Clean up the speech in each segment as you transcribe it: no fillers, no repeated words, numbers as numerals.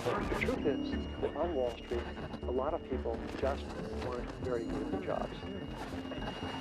The truth is that on Wall Street, a lot of people just weren't very good at jobs.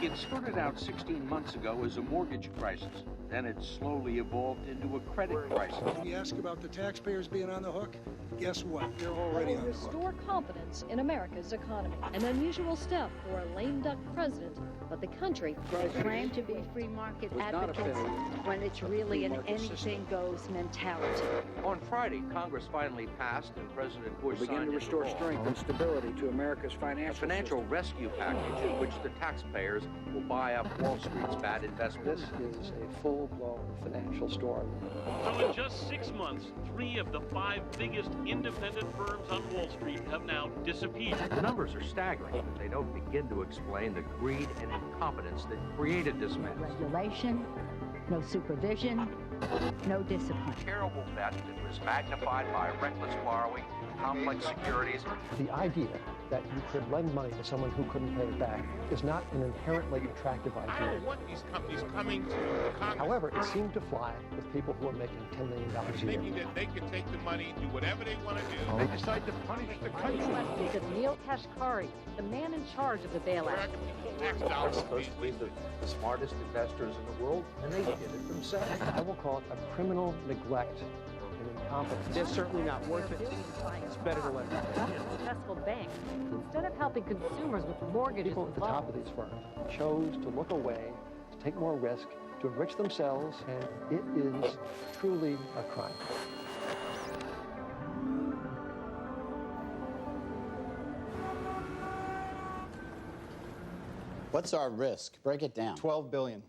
It started out 16 months ago as a mortgage crisis. Then it slowly evolved into a credit crisis. You ask about the taxpayers being on the hook? Guess what? They're already on the hook. Restore confidence in America's economy. An unusual step for a lame duck president, but the country Claim to be free market advocates when it's really an anything-goes mentality. On Friday, Congress finally passed and President Bush begin signed to restore into law strength and stability to America's a financial financial rescue package in which the taxpayers will buy up Wall Street's bad investments. This is a full-blown financial storm. So in just 6 months, 3 of the 5 biggest independent firms on Wall Street have now disappeared. The numbers are staggering, but they don't begin to explain the greed and incompetence that created this mess. Regulation, no supervision, no discipline. A terrible bet that was magnified by reckless borrowing, complex securities. The idea that you could lend money to someone who couldn't pay it back is not an inherently attractive I idea. don't want these companies coming to Congress. However, it seemed to fly with people who are making $10 million a year. thinking that they can take the money, do whatever they want to do. They decide to punish the country. Because Neil Kashkari, the man in charge of the bailout. American people tax They're dollars supposed to be the smartest investors in the world, and they did it themselves. I will call it a criminal neglect and incompetence. It's certainly not worth it. It's better to let it go. Successful banks, instead of helping consumers with mortgages People at the top of these firms chose to look away, to take more risk, to enrich themselves, and it is truly a crime. What's our risk? Break it down. $12 billion.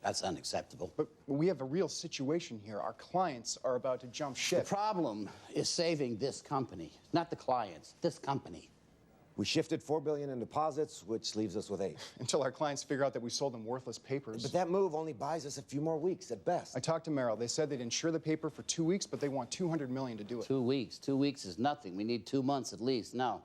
That's unacceptable. But we have a real situation here. Our clients are about to jump The ship. problem is saving this company, not the clients, this company. We shifted $4 billion in deposits, which leaves us with $8 billion. Until our clients figure out that we sold them worthless papers. But that move only buys us a few more weeks at best. I talked to Merrill. They said they'd insure the paper for 2 weeks, but they want $200 million to do it. 2 weeks. 2 weeks is nothing. We need 2 months at least. No.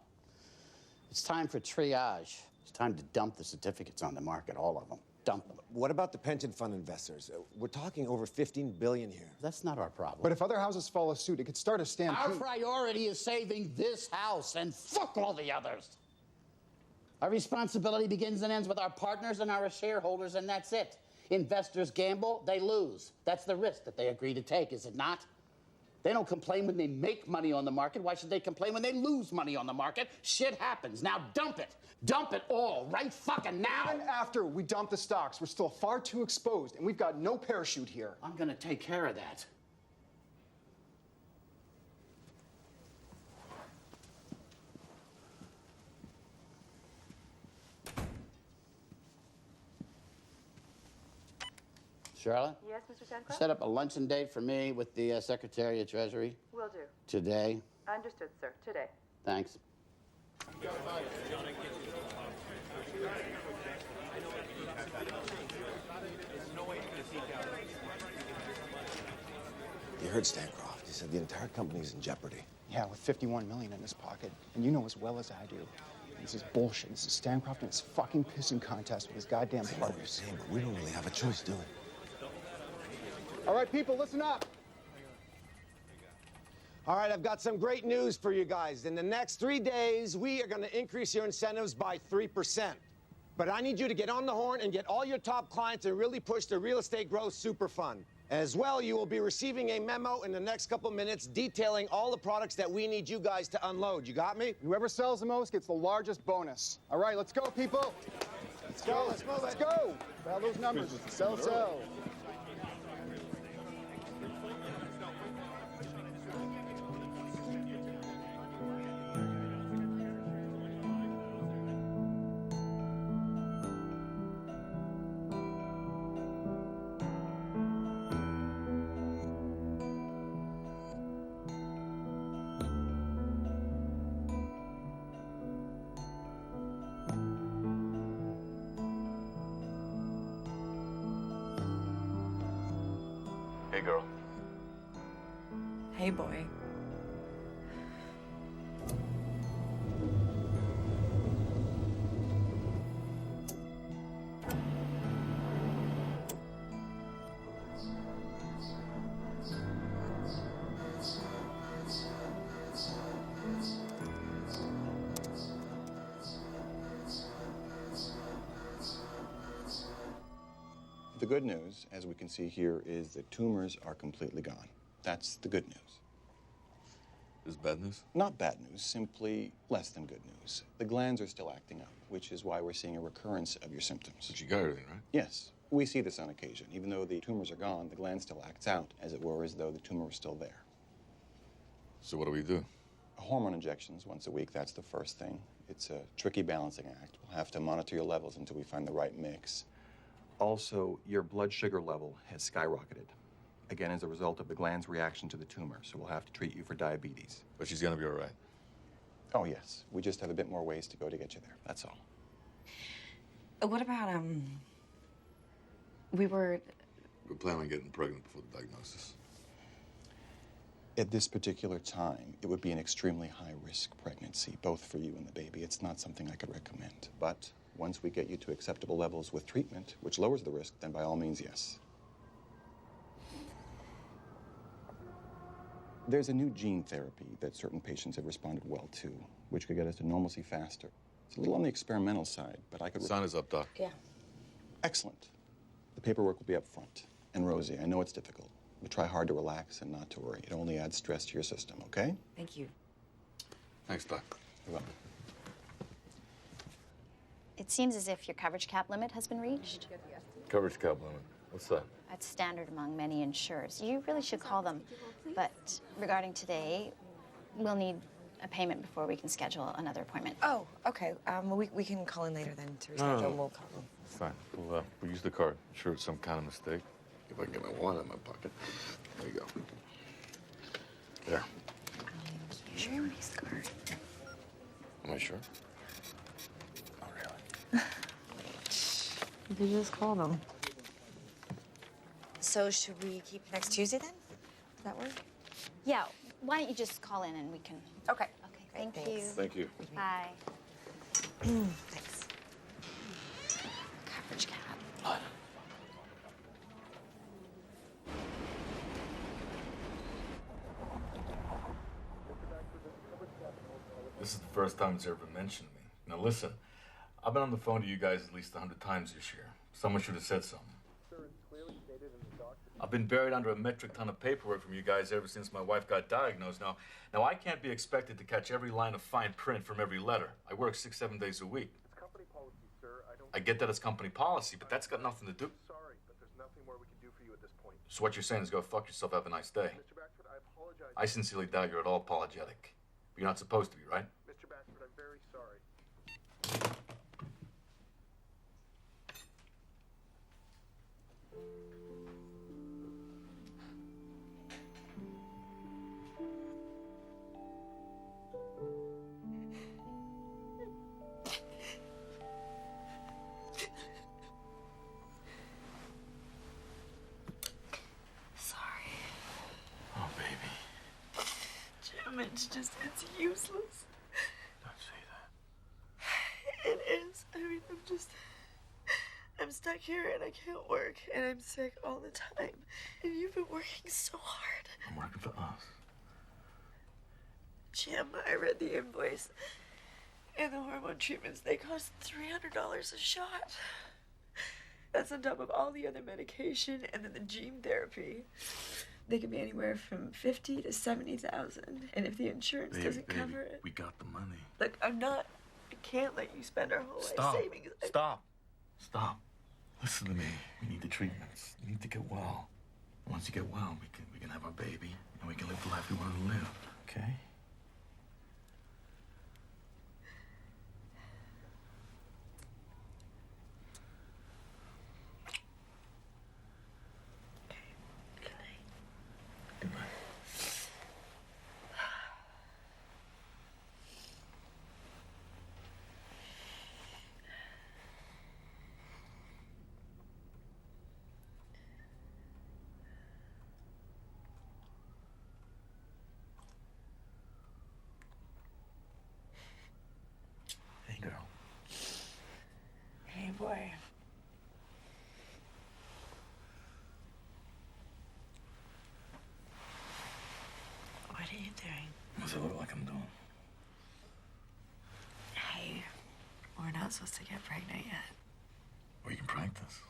It's time for triage. It's time to dump the certificates on the market, all of them. Dump them. What about the pension fund investors? We're talking over $15 billion here. That's not our problem. But if other houses follow suit, it could start a stampede. Our priority is saving this house, and fuck all the others. Our responsibility begins and ends with our partners and our shareholders, and that's it. Investors gamble, they lose. That's the risk that they agree to take, is it not? They don't complain when they make money on the market. Why should they complain when they lose money on the market? Shit happens. Now dump it. Dump it all right fucking now. Even after we dump the stocks, we're still far too exposed, and we've got no parachute here. I'm gonna take care of that. Charlotte? Yes, Mr. Sandcroft? Set up a luncheon date for me with the Secretary of Treasury. Will do. Today. Understood, sir. Today. Thanks. You heard Stancroft. He said the entire company's in jeopardy. Yeah, with $51 million in his pocket. And you know as well as I do, this is bullshit. This is Stancroft and his fucking pissing contest with his goddamn I know what partners. you're saying, but we don't really have a choice, do we? All right, people, listen up. All right, I've got some great news for you guys. In the next 3 days, we are going to increase your incentives by 3%. But I need you to get on the horn and get all your top clients and really push the real estate growth super fund. As well, you will be receiving a memo in the next couple minutes detailing all the products that we need you guys to unload. You got me? Whoever sells the most gets the largest bonus. All right, let's go, people. Let's go. Let's move it. Let's go. All those numbers. Sell, sell. Hey, girl. Hey, boy. good news, as we can see here, is that tumors are completely gone. That's the good news. Is bad news? Not bad news, simply less than good news. The glands are still acting up, which is why we're seeing a recurrence of your symptoms. But you got everything, right? Yes. We see this on occasion. Even though the tumors are gone, the gland still acts out, as it were, as though the tumor was still there. So what do we do? Hormone injections once a week, that's the first thing. It's a tricky balancing act. We'll have to monitor your levels until we find the right mix. Also, your blood sugar level has skyrocketed. Again, as a result of the gland's reaction to the tumor, so we'll have to treat you for diabetes. But she's gonna be all right. Oh, yes. We just have a bit more ways to go to get you there, that's all. What about, We're planning on getting pregnant before the diagnosis. At this particular time, it would be an extremely high-risk pregnancy, both for you and the baby. It's not something I could recommend. But once we get you to acceptable levels with treatment, which lowers the risk, then by all means, yes. There's a new gene therapy that certain patients have responded well to, which could get us to normalcy faster. It's a little on the experimental side, but I could... Sign is up, Doc. Yeah. Excellent. The paperwork will be up front. And Rosie, I know it's difficult, but try hard to relax and not to worry. It only adds stress to your system, okay? Thank you. Thanks, Doc. You're welcome. It seems as if your coverage cap limit has been reached. Coverage cap limit. What's that? That's standard among many insurers. You really should call them. But regarding today, we'll need a payment before we can schedule another appointment. Oh, okay. We can call in later then to reschedule. No. We'll call them. Fine. We'll use the card. I'm sure it's some kind of mistake. If I can get my wallet in my pocket. There you go. There. Sure you want his card? Am I sure? Oh, really? You just call them. So should we keep next Tuesday then? Does that work? Yeah. Why don't you just call in and we can... Okay. Okay, thank you. Thank you. Bye. Thanks. Coverage cap. What? This is the first time it's ever been mentioned to me. Now listen, I've been on the phone to you guys at least 100 times this year. Someone should have said something. I've been buried under a metric ton of paperwork from you guys ever since my wife got diagnosed. Now I can't be expected to catch every line of fine print from every letter. I work 6-7 days a week. It's company policy, sir. I get that it's company policy, but that's got nothing to do. Sorry, but there's nothing more we can do for you at this point. So what you're saying is go fuck yourself, have a nice day. Mr. Baxford, I apologize. I sincerely doubt you're at all apologetic. But you're not supposed to be, right? Mr. Baxford, I'm very sorry. It's just, it's useless. Don't say that. It is. I mean, I'm stuck here and I can't work and I'm sick all the time. And you've been working so hard. I'm working for us. Jim, I read the invoice. And the hormone treatments, they cost $300 a shot. That's on top of all the other medication and then the gene therapy. They could be anywhere from $50,000 to $70,000, and if the insurance doesn't cover it, we got the money. Look, I can't let you spend our whole life savings. Stop. Listen to me. We need the treatments. You need to get well. Once you get well, we can have our baby, and we can live the life we want to live. Okay? Hey, boy. What are you doing? What's it look like I'm doing? Hey, we're not supposed to get pregnant yet. Or you can practice.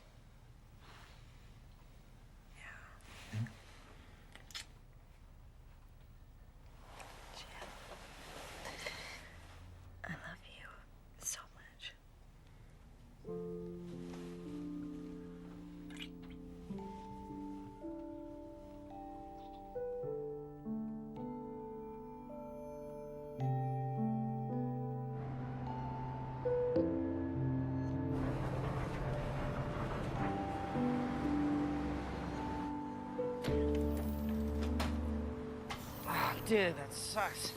Dude, that sucks.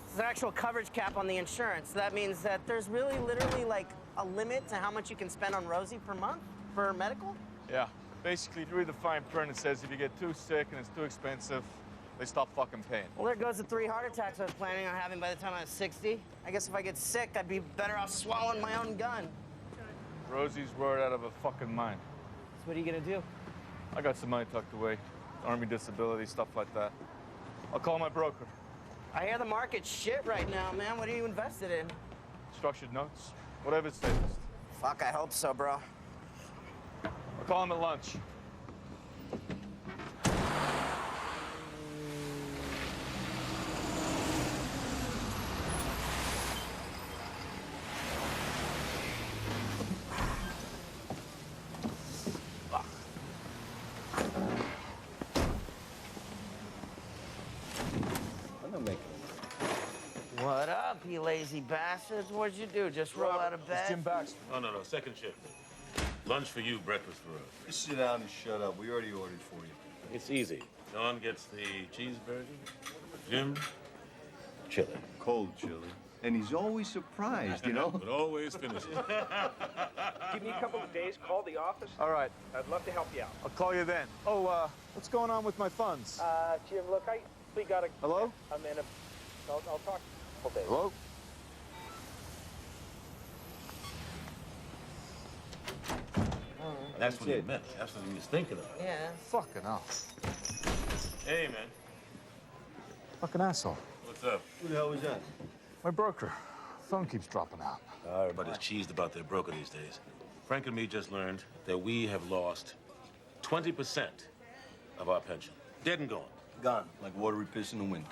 There's an actual coverage cap on the insurance. That means that there's really literally like a limit to how much you can spend on Rosie per month for medical? Yeah. Basically, if you read the fine print, it says if you get too sick and it's too expensive, they stop fucking paying. Well, there goes the 3 heart attacks I was planning on having by the time I was 60. I guess if I get sick, I'd be better off swallowing my own gun. Rosie's worried out of her fucking mind. So what are you gonna do? I got some money tucked away. Army disability, stuff like that. I'll call my broker. I hear the market's shit right now, man. What are you invested in? Structured notes. Whatever's safest. Fuck, I hope so, bro. I'll call him at lunch. What up, you lazy bastards? What'd you do? Just roll out of bed? It's Jim Baxford. No, second shift. Lunch for you, breakfast for us. Just sit down and shut up. We already ordered for you. It's easy. John gets the cheeseburger. Jim, chili. Cold chili. And he's always surprised, you know? But always finishes. Give me a couple of days, call the office. All right. I'd love to help you out. I'll call you then. Oh, what's going on with my funds? Jim, look, we gotta... Hello? I'm in a... I'll talk. Okay. Hello? That's what he meant. That's what he was thinking of. Yeah. Fucking hell. Hey, man. Fucking asshole. What's up? Who the hell was that? My broker. Phone keeps dropping out. Everybody's cheesed about their broker these days. Frank and me just learned that we have lost 20% of our pension. Dead and gone. Gone, like watery piss in the wind.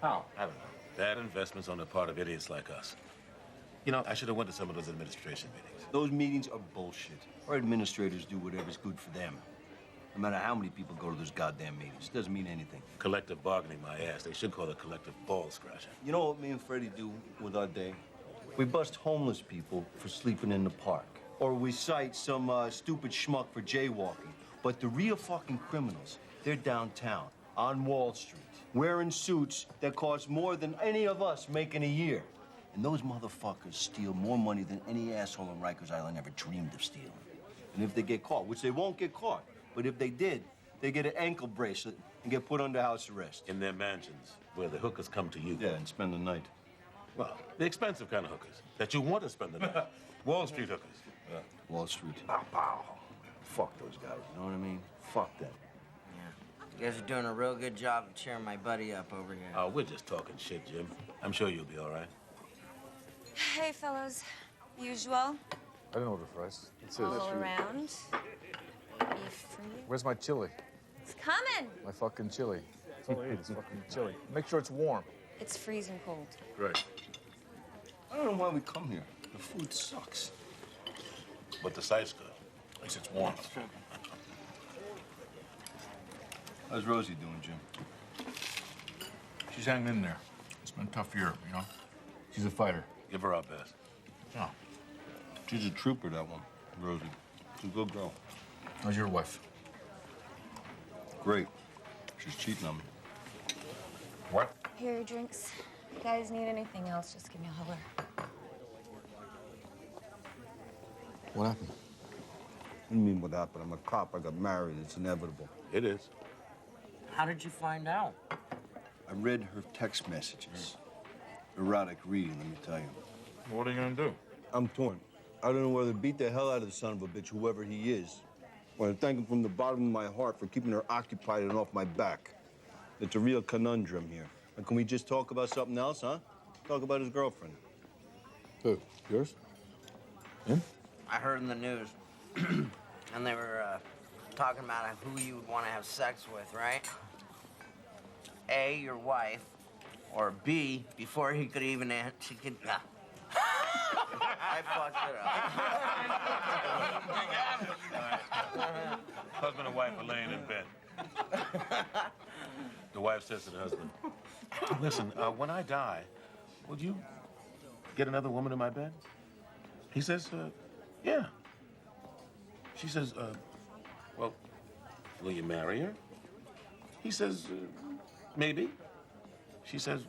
How? I don't know. Bad investments on the part of idiots like us. You know, I should have went to some of those administration meetings. Those meetings are bullshit. Our administrators do whatever's good for them. No matter how many people go to those goddamn meetings, it doesn't mean anything. Collective bargaining, my ass. They should call it collective ball scratching. You know what me and Freddie do with our day? We bust homeless people for sleeping in the park. Or we cite some stupid schmuck for jaywalking. But the real fucking criminals, they're downtown, on Wall Street, wearing suits that cost more than any of us make in a year. And those motherfuckers steal more money than any asshole on Rikers Island ever dreamed of stealing. And if they get caught, which they won't get caught, but if they did, they get an ankle bracelet and get put under house arrest. In their mansions, where the hookers come to you. Yeah, and spend the night. Well, the expensive kind of hookers, that you want to spend the night. Wall Street hookers. Yeah, Wall Street. Pow, pow. Fuck those guys, you know what I mean? Fuck them. You guys are doing a real good job of cheering my buddy up over here. Oh, we're just talking shit, Jim. I'm sure you'll be all right. Hey, fellows. Usual. I didn't order fries. It's All around. Beef for you. Where's my chili? It's coming. My fucking chili. That's all I eat is fucking chili. Make sure it's warm. It's freezing cold. Great. I don't know why we come here. The food sucks. But the sight's good. At least it's warm. How's Rosie doing, Jim? She's hanging in there. It's been a tough year, you know? She's a fighter. Give her our best. Oh. She's a trooper, that one, Rosie. She's a good girl. How's your wife? Great. She's cheating on me. What? Here are your drinks. If you guys need anything else, just give me a holler. What happened? What do you mean what happened? I'm a cop. I got married. It's inevitable. It is. How did you find out? I read her text messages. Erotic reading, let me tell you. What are you gonna do? I'm torn. I don't know whether to beat the hell out of the son of a bitch, whoever he is, or to thank him from the bottom of my heart for keeping her occupied and off my back. It's a real conundrum here. And can we just talk about something else, huh? Talk about his girlfriend. Who? Yours? Him? I heard in the news, and they were talking about who you would want to have sex with, right? A, your wife, or B, before he could even answer, she could. I fucked it up. Husband and wife are laying in bed. The wife says to the husband, listen, when I die, would you get another woman in my bed? He says, yeah. She says, well, will you marry her? He says, maybe. She says,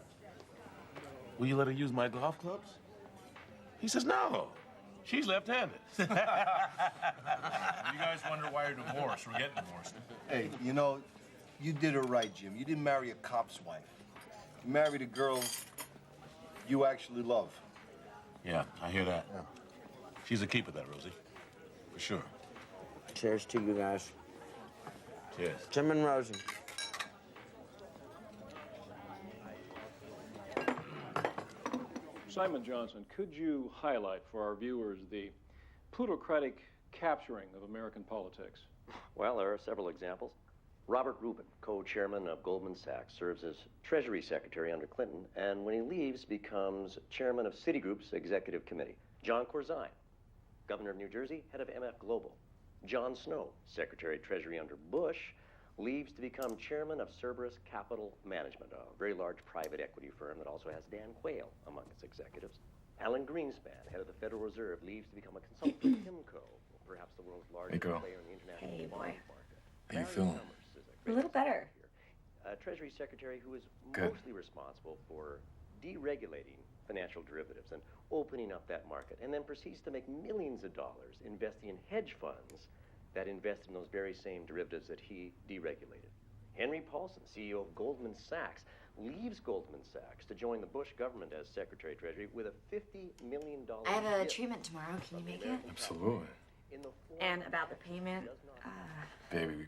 will you let her use my golf clubs? He says, no. She's left-handed. You guys wonder why you're divorced. We're getting divorced. Hey, you know, you did it right, Jim. You didn't marry a cop's wife. You married a girl you actually love. Yeah, I hear that. Yeah. She's a keeper, that Rosie. For sure. Cheers to you guys. Cheers. Jim and Rosie. Simon Johnson, could you highlight for our viewers the plutocratic capturing of American politics? Well, there are several examples. Robert Rubin, co-chairman of Goldman Sachs, serves as Treasury Secretary under Clinton, and when he leaves, becomes chairman of Citigroup's executive committee. John Corzine, governor of New Jersey, head of MF Global. John Snow, Secretary of Treasury under Bush, leaves to become chairman of Cerberus Capital Management, a very large private equity firm that also has Dan Quayle among its executives. Alan Greenspan, head of the Federal Reserve, leaves to become a consultant for PIMCO, perhaps the world's largest player in the international bond market. How you feeling? A little better. Treasury Secretary who is mostly responsible for deregulating financial derivatives and opening up that market, and then proceeds to make millions of dollars investing in hedge funds that invest in those very same derivatives that he deregulated. Henry Paulson, CEO of Goldman Sachs, leaves Goldman Sachs to join the Bush government as Secretary of Treasury with a $50 million I have a treatment tomorrow. Can you make it? Absolutely. And about the payment, Baby,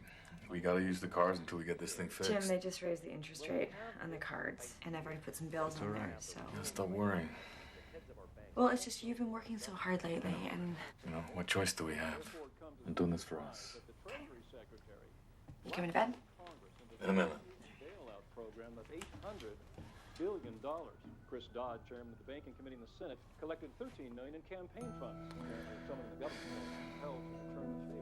we gotta use the cars until we get this thing fixed. Jim, they just raised the interest rate on the cards, and I've already put some bills on there, so. Yeah, stop worrying. Well, it's just you've been working so hard lately, and. You know, what choice do we have? I'm doing this for us. You coming to bed? In a minute. Bailout program of $800 billion. Chris Dodd, chairman of the Banking Committee in the Senate, collected $13 million in campaign funds. Some of the government held to return the favor.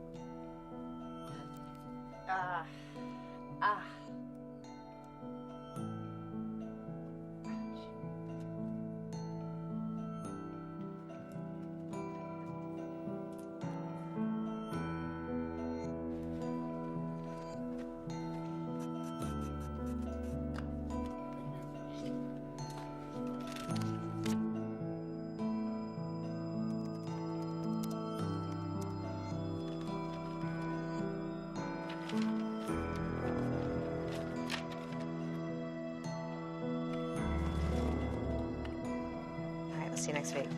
See you next week. Get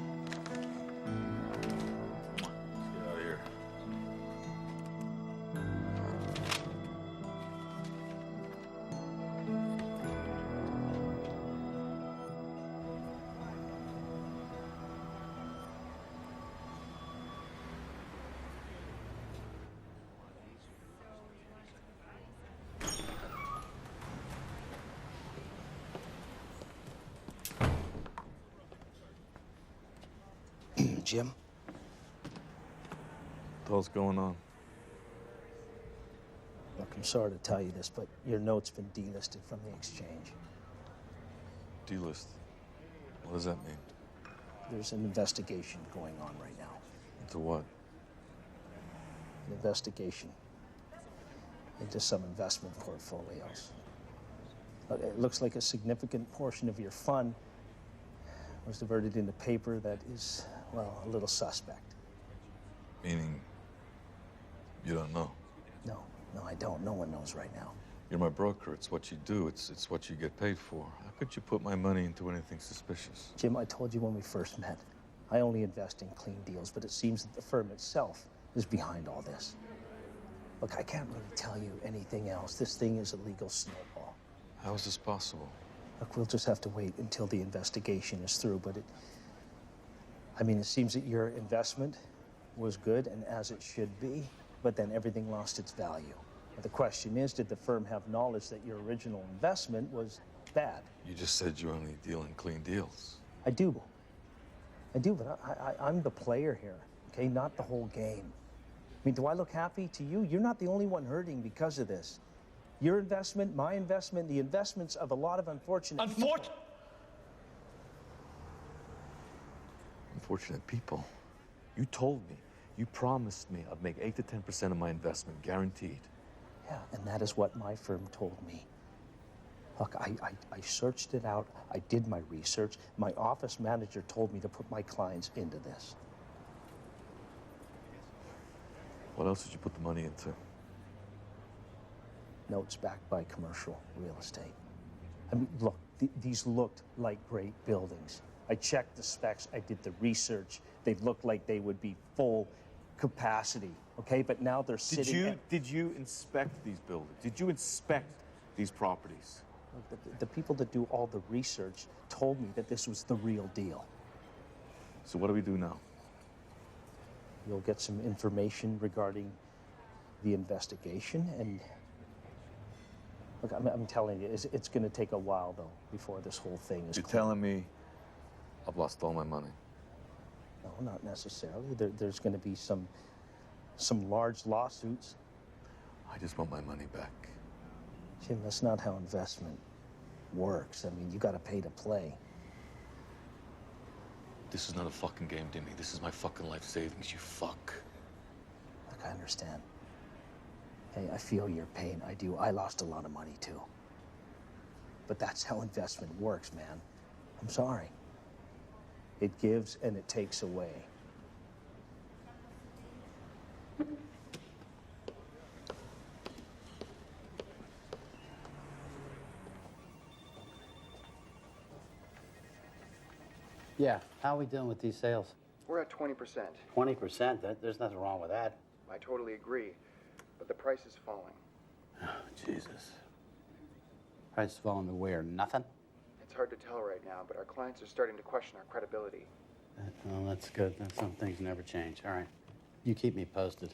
out of here. Jim? What the hell's going on? Look, I'm sorry to tell you this, but your note's been delisted from the exchange. Delist? What does that mean? There's an investigation going on right now. Into what? An investigation into some investment portfolios. Look, it looks like a significant portion of your fund was diverted into paper that is, well, a little suspect. Meaning, you don't know? No, I don't. No one knows right now. You're my broker. It's what you do. It's what you get paid for. How could you put my money into anything suspicious? Jim, I told you when we first met, I only invest in clean deals, but it seems that the firm itself is behind all this. Look, I can't really tell you anything else. This thing is a legal snowball. How is this possible? Look, we'll just have to wait until the investigation is through, but it seems that your investment was good and as it should be, but then everything lost its value. Now, the question is, did the firm have knowledge that your original investment was bad? You just said you only deal in clean deals. I do, but I'm the player here, okay? Not the whole game. Do I look happy to you? You're not the only one hurting because of this. Your investment, my investment, the investments of a lot of unfortunate people. You told me, you promised me I'd make 8 to 10% of my investment, guaranteed. Yeah, and that is what my firm told me. Look, I searched it out. I did my research. My office manager told me to put my clients into this. What else did you put the money into? Notes backed by commercial real estate. I mean, look, these looked like great buildings. I checked the specs. I did the research. They looked like they would be full capacity, okay? But now they're sitting... Did you inspect these buildings? Did you inspect these properties? The people that do all the research told me that this was the real deal. So what do we do now? You'll get some information regarding the investigation, and look, I'm telling you, it's going to take a while, though, before this whole thing is You're clear. telling me I've lost all my money? No, not necessarily. There's going to be some large lawsuits. I just want my money back. Jim, that's not how investment works. I mean, you got to pay to play. This is not a fucking game, Dimmy. This is my fucking life savings, you fuck. Look, I understand. Hey, I feel your pain. I do. I lost a lot of money, too. But that's how investment works, man. I'm sorry. It gives and it takes away. Yeah, how are we doing with these sales? We're at 20%. 20%? There's nothing wrong with that. I totally agree, but the price is falling. Oh, Jesus. Price falling to where? Nothing? It's hard to tell right now, but our clients are starting to question our credibility. Well, that's good. Some things never change. All right. You keep me posted.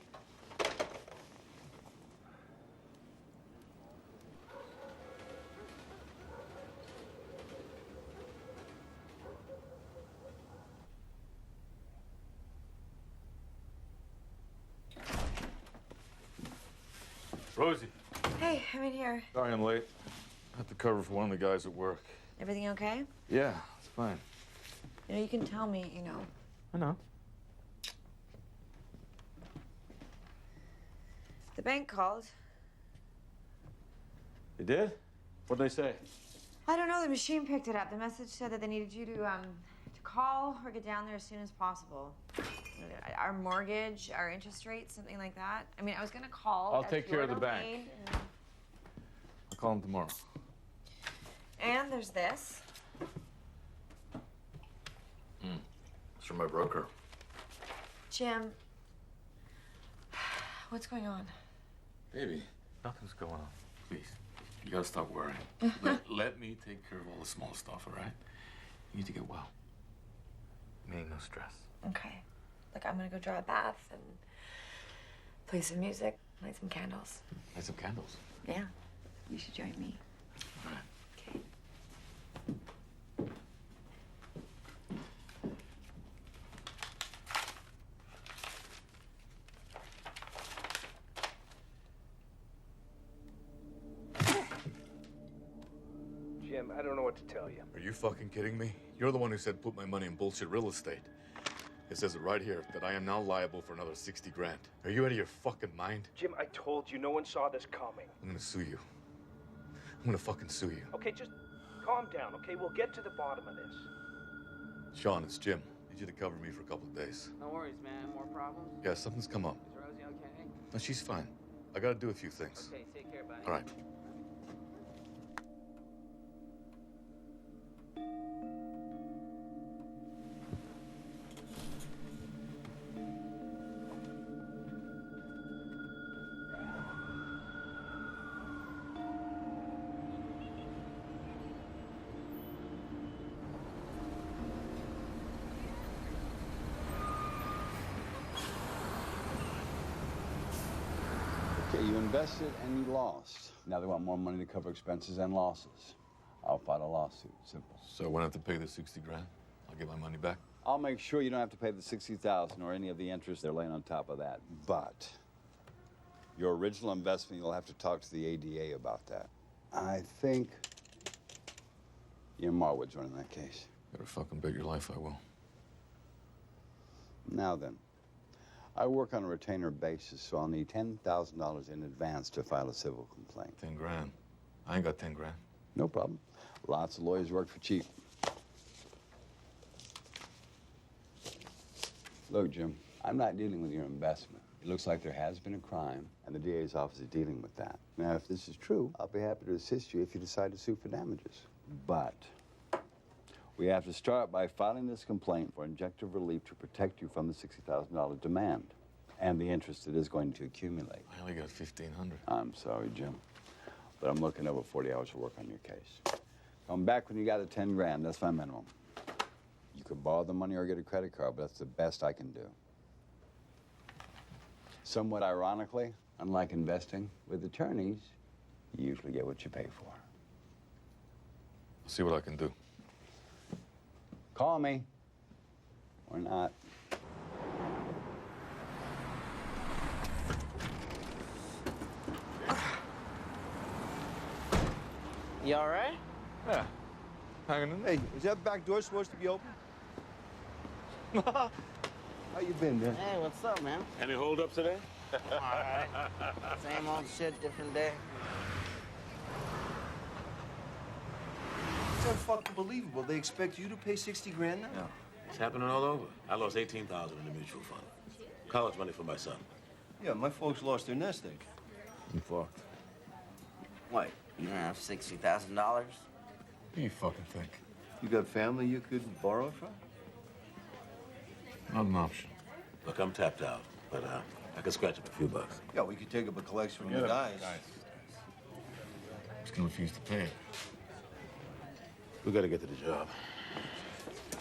Rosie. Hey, I'm in here. Sorry I'm late. I had to cover for one of the guys at work. Everything okay? Yeah, it's fine. You know, you can tell me, you know. I know. The bank called. They did? What'd they say? I don't know, the machine picked it up. The message said that they needed you to call or get down there as soon as possible. Our mortgage, our interest rate, something like that. I mean, I was gonna call. I'll take care of the bank. I'll call them tomorrow. And there's this. It's from my broker. Jim, what's going on? Baby, nothing's going on. Please, you gotta stop worrying. let me take care of all the small stuff, all right? You need to get well. Meaning no stress. Okay. Like, I'm gonna go draw a bath and play some music, light some candles. Light some candles? Yeah. You should join me. All right. Okay. Jim, I don't know what to tell you. Are you fucking kidding me? You're the one who said put my money in bullshit real estate. It says it right here that I am now liable for another 60 grand. Are you out of your fucking mind? Jim, I told you, no one saw this coming. I'm gonna sue you. I'm gonna fucking sue you. Okay, just calm down, okay? We'll get to the bottom of this. Sean, it's Jim. I need you to cover me for a couple of days. No worries, man. More problems? Yeah, something's come up. Is Rosie okay? No, she's fine. I gotta do a few things. Okay, take care, buddy. All right. Okay, you invested and you lost. Now they want more money to cover expenses and losses. I'll file a lawsuit, simple. So I won't have to pay the 60 grand? I'll get my money back? I'll make sure you don't have to pay the 60,000 or any of the interest they're laying on top of that. But your original investment, you'll have to talk to the ADA about that. I think your Marwood's running that case. Better fucking bet your life I will. Now then, I work on a retainer basis, so I'll need $10,000 in advance to file a civil complaint. 10 grand. I ain't got 10 grand. No problem. Lots of lawyers work for cheap. Look, Jim, I'm not dealing with your investment. It looks like there has been a crime, and the DA's office is dealing with that. Now, if this is true, I'll be happy to assist you if you decide to sue for damages. But we have to start by filing this complaint for injunctive relief to protect you from the $60,000 demand and the interest it is going to accumulate. I only got 1,500. I'm sorry, Jim, but I'm looking over 40 hours of work on your case. Come back when you got the 10 grand. That's my minimum. You can borrow the money or get a credit card, but that's the best I can do. Somewhat ironically, unlike investing with attorneys, you usually get what you pay for. I'll see what I can do. Call me. Or not. You all right? Yeah. Hanging in there. Hey, is that back door supposed to be open? How you been, man? Hey, what's up, man? Any hold-up today? All right. Same old shit, different day. It's unfucking-believable. They expect you to pay 60 grand now? Yeah. It's happening all over. I lost 18,000 in the mutual fund. College money for my son. Yeah, my folks lost their nest egg. You fucked. What, you don't have $60,000? What do you fucking think? You got family you could borrow it from? Not an option. Look, I'm tapped out, but I can scratch up a few bucks. Yeah, we could take up a collection from the guys. He's gonna refuse to pay it. We gotta get to the job.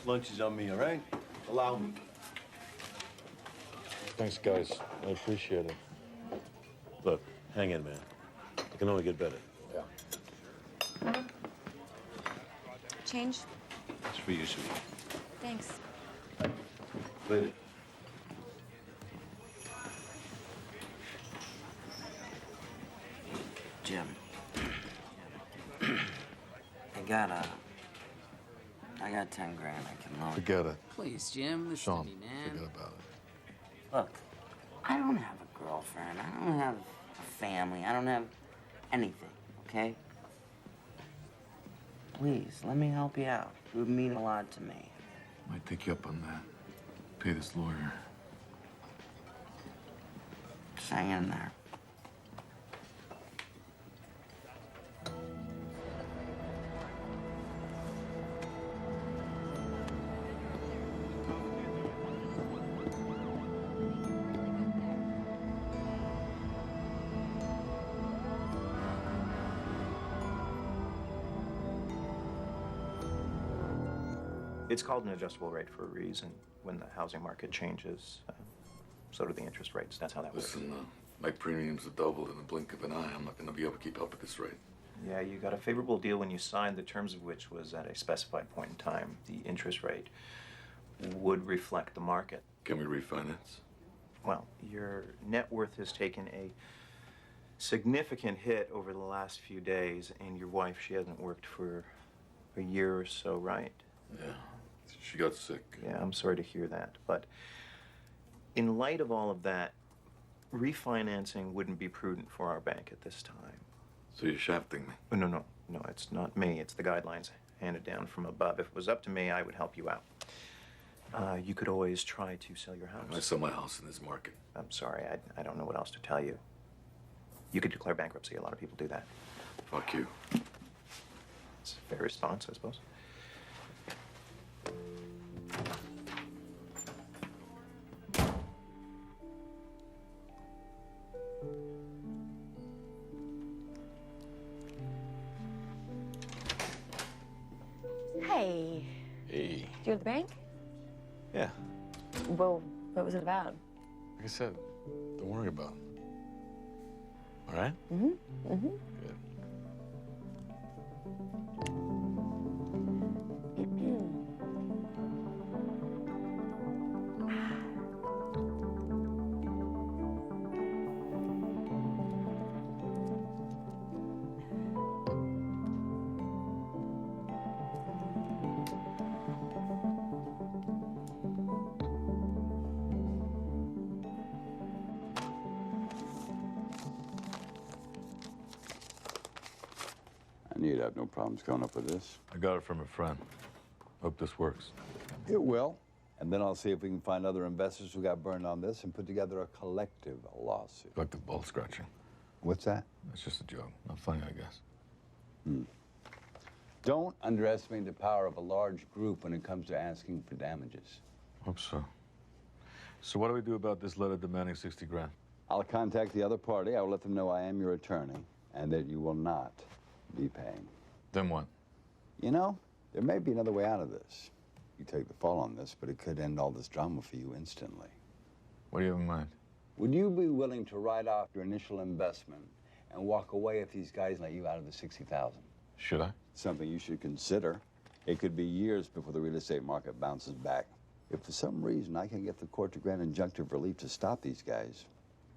Lunch is on me, all right? Allow me. Thanks, guys. I appreciate it. Look, hang in, man. It can only get better. Yeah. Change? It's for you, sweetie. Thanks. Later. Jim. I got 10 grand I can loan. Forget it. Please, Jim, listen Sean, to me, man. forget about it. Look, I don't have a girlfriend. I don't have a family. I don't have anything, okay? Please, let me help you out. It would mean a lot to me. Might take you up on that. Pay this lawyer. Just hang in there. It's called an adjustable rate for a reason. When the housing market changes, so do the interest rates. That's how that works. Listen, my premiums have doubled in the blink of an eye. I'm not going to be able to keep up at this rate. Yeah, you got a favorable deal when you signed, the terms of which was at a specified point in time. The interest rate would reflect the market. Can we refinance? Well, your net worth has taken a significant hit over the last few days, and your wife, she hasn't worked for a year or so, right? Yeah, she got sick. Yeah, I'm sorry to hear that. But in light of all of that, refinancing wouldn't be prudent for our bank at this time. So you're shafting me? Oh, no, it's not me. It's the guidelines handed down from above. If it was up to me, I would help you out. You could always try to sell your house. I sell my house in this market. I'm sorry, I don't know what else to tell you. You could declare bankruptcy. A lot of people do that. Fuck you. It's a fair response, I suppose. Hey. Hey. You at the bank? Yeah. Well, what was it about? Like I said, don't worry about it. All right? Mm-hmm. Mm-hmm. Good. knew you'd have no problems coming up with this. I got it from a friend. Hope this works. It will. And then I'll see if we can find other investors who got burned on this and put together a collective lawsuit. Collective ball scratching. What's that? That's just a joke. Not funny, I guess. Don't underestimate the power of a large group when it comes to asking for damages. Hope so. So what do we do about this letter demanding 60 grand? I'll contact the other party. I will let them know I am your attorney and that you will not be paying. Then what? You know, there may be another way out of this. You take the fall on this, but it could end all this drama for you instantly. What do you have in mind? Would you be willing to write off your initial investment and walk away if these guys let you out of the 60,000? Should I? Something you should consider. It could be years before the real estate market bounces back. If for some reason I can get the court to grant injunctive relief to stop these guys,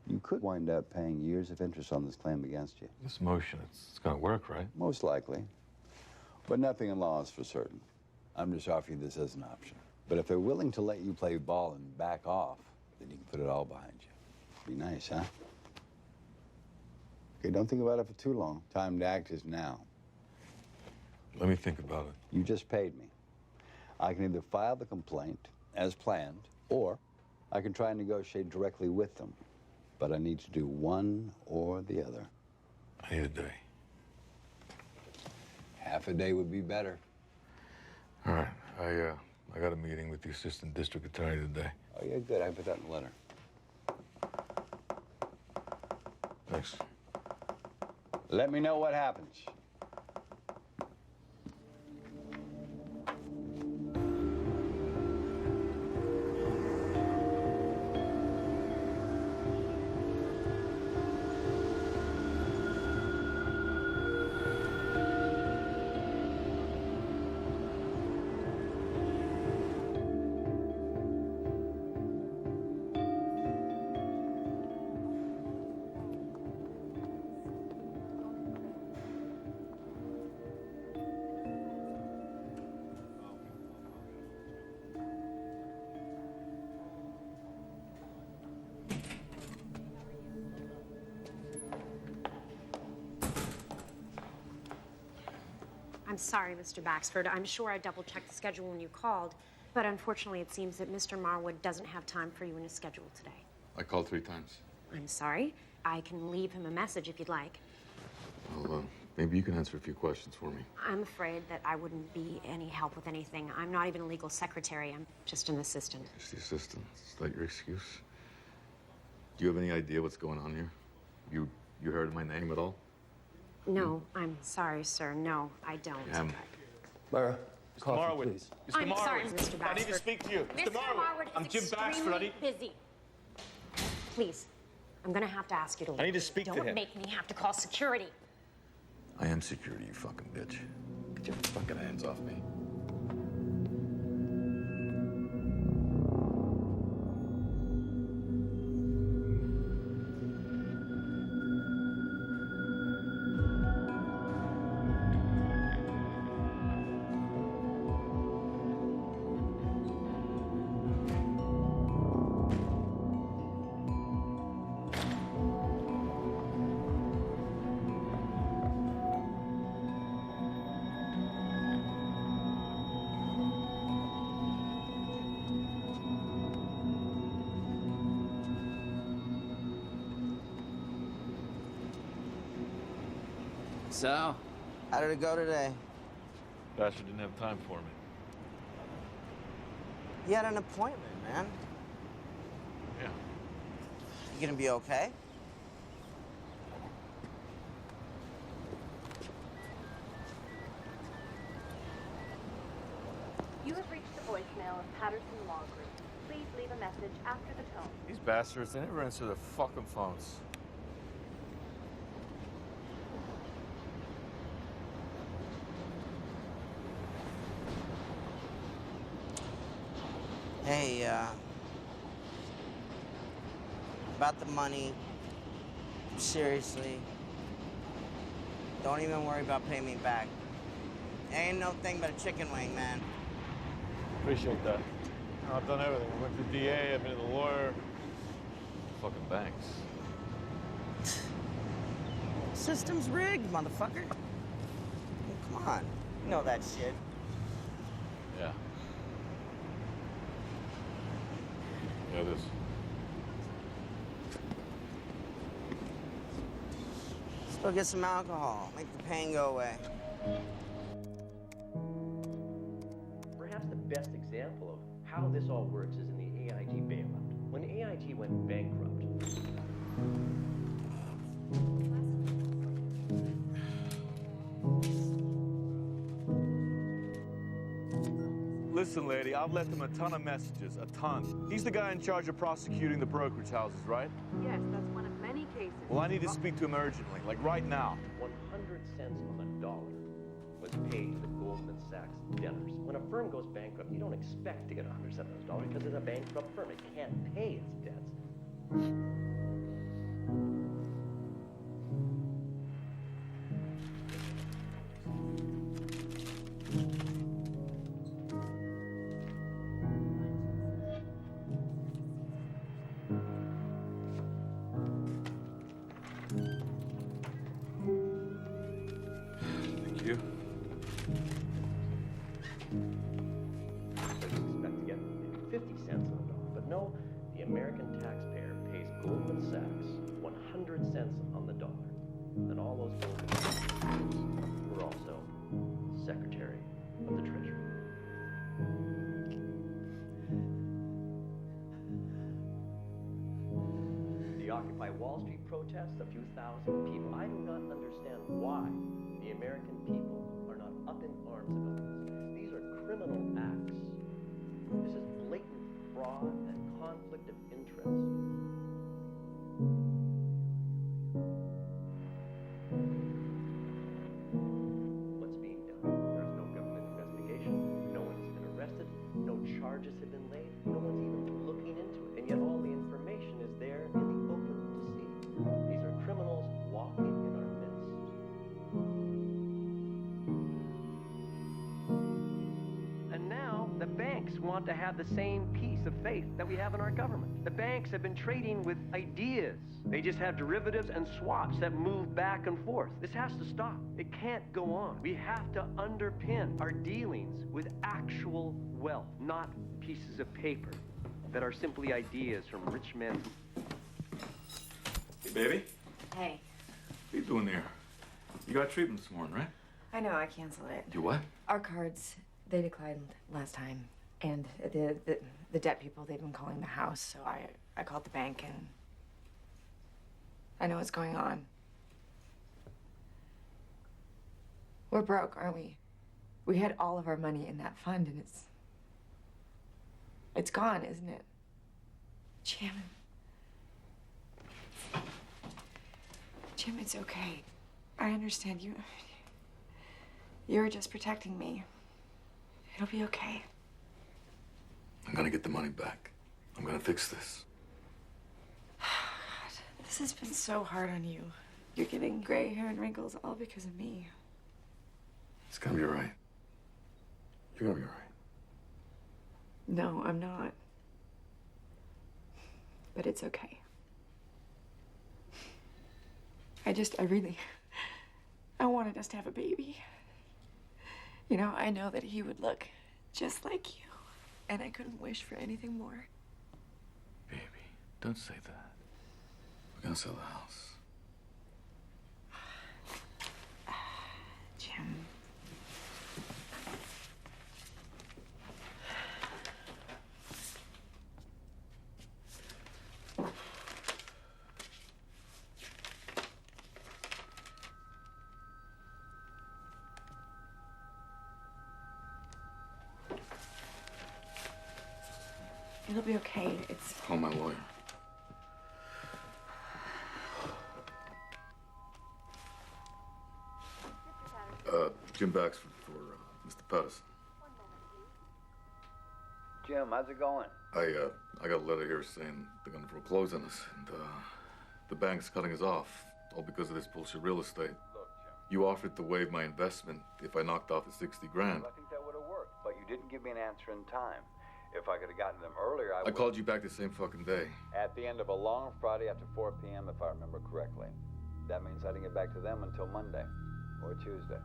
you could wind up paying years of interest on this claim against you. This motion, it's gonna work, right? Most likely. But nothing in law is for certain. I'm just offering this as an option. But if they're willing to let you play ball and back off, then you can put it all behind you. Be nice, huh? Okay, don't think about it for too long. Time to act is now. Let me think about it. You just paid me. I can either file the complaint as planned, or I can try and negotiate directly with them. But I need to do one or the other. I need a day. Half a day would be better. All right, I got a meeting with the assistant district attorney today. Oh, yeah, good. I put that in the letter. Thanks. Let me know what happens. I'm sorry, Mr. Baxford. I'm sure I double-checked the schedule when you called, but unfortunately it seems that Mr. Marwood doesn't have time for you in his schedule today. I called 3 times. I'm sorry. I can leave him a message if you'd like. Well, maybe you can answer a few questions for me. I'm afraid that I wouldn't be any help with anything. I'm not even a legal secretary. I'm just an assistant. Just the assistant. Is that your excuse? Do you have any idea what's going on here? You heard my name at all? No, I'm sorry, sir. No, I don't. Yeah. Myra, Mr. coffee, Marwood. please. Mr. I'm Marwood. sorry, Mr. Baxford. I need to speak to you. Mr. Marwood I'm is Jim Baxford. I need... busy. Please, I'm gonna have to ask you to leave. I need to speak to him. Don't make me have to call security. I am security, you fucking bitch. Get your fucking hands off me. So, how did it go today? Baxter didn't have time for me. You had an appointment, man. Yeah. You gonna be okay? You have reached the voicemail of Patterson Law Group. Please leave a message after the tone. These bastards, they never answer their fucking phones. Hey, about the money, seriously, don't even worry about paying me back. Ain't no thing but a chicken wing, man. Appreciate that. I've done everything. I went to the DA, I've been to the lawyer. Fucking banks. System's rigged, motherfucker. on. You know that shit. Yeah. Yeah, it is. Let's go get some alcohol. Make the pain go away. Perhaps the best example of how this all works is in the AIG bailout. When AIG went bankrupt, Listen, lady, I've left him a ton of messages, a ton. He's the guy in charge of prosecuting the brokerage houses, right? Yes, that's one of many cases. Well, I need to speak to him urgently, like right now. 100 cents on the dollar was paid to the Goldman Sachs debtors. When a firm goes bankrupt, you don't expect to get 100 cents on the dollar because it's a bankrupt firm. It can't pay its debts. Thank you. Expect to get maybe 50 cents on the dollar. But no, the American taxpayer pays Goldman Sachs 100 cents on the dollar. And all those Goldman Sachs were also Secretary of the Treasury. The Occupy Wall Street protests, a few thousand people. I do not understand why the American people are not up in arms about this. These are criminal acts. This is blatant fraud and conflict of interest. What's being done? There's no government investigation. No one's been arrested. No charges have been laid. No one's even looking into it. And yet all the information is there in the open to see. These are criminals walking in our midst. And now the banks want to have the same piece of faith that we have in our government. The banks have been trading with ideas. They just have derivatives and swaps that move back and forth. This has to stop. It can't go on. We have to underpin our dealings with actual wealth, not pieces of paper that are simply ideas from rich men. Hey, baby. Hey, What are you doing there? You got treatment this morning, right? I know I canceled it. You what? Our cards, they declined last time. And the debt people, they've been calling the house, so I called the bank and I know what's going on. We're broke, aren't we? We had all of our money in that fund and it's gone, isn't it? Jim. Jim, it's okay. I understand you. You're just protecting me. It'll be okay. I'm gonna get the money back. I'm gonna fix this. God, this has been so hard on you. You're getting gray hair and wrinkles all because of me. It's gonna be all right. You're gonna be all right. No, I'm not. But it's okay. I wanted us to have a baby. You know, I know that he would look just like you. And I couldn't wish for anything more. Baby, don't say that. We're gonna sell the house. Jim. It'll be okay. It's... Call my lawyer. Jim Baxford for Mr. Patterson. Jim, how's it going? I got a letter here saying they're gonna foreclose on us, and the bank's cutting us off, all because of this bullshit real estate. Look, Jim. You offered to waive my investment if I knocked off the 60 grand. Well, I think that would have worked, but you didn't give me an answer in time. If I could have gotten them earlier, I called you back the same fucking day. At the end of a long Friday after 4 p.m., if I remember correctly. That means I didn't get back to them until Monday or Tuesday.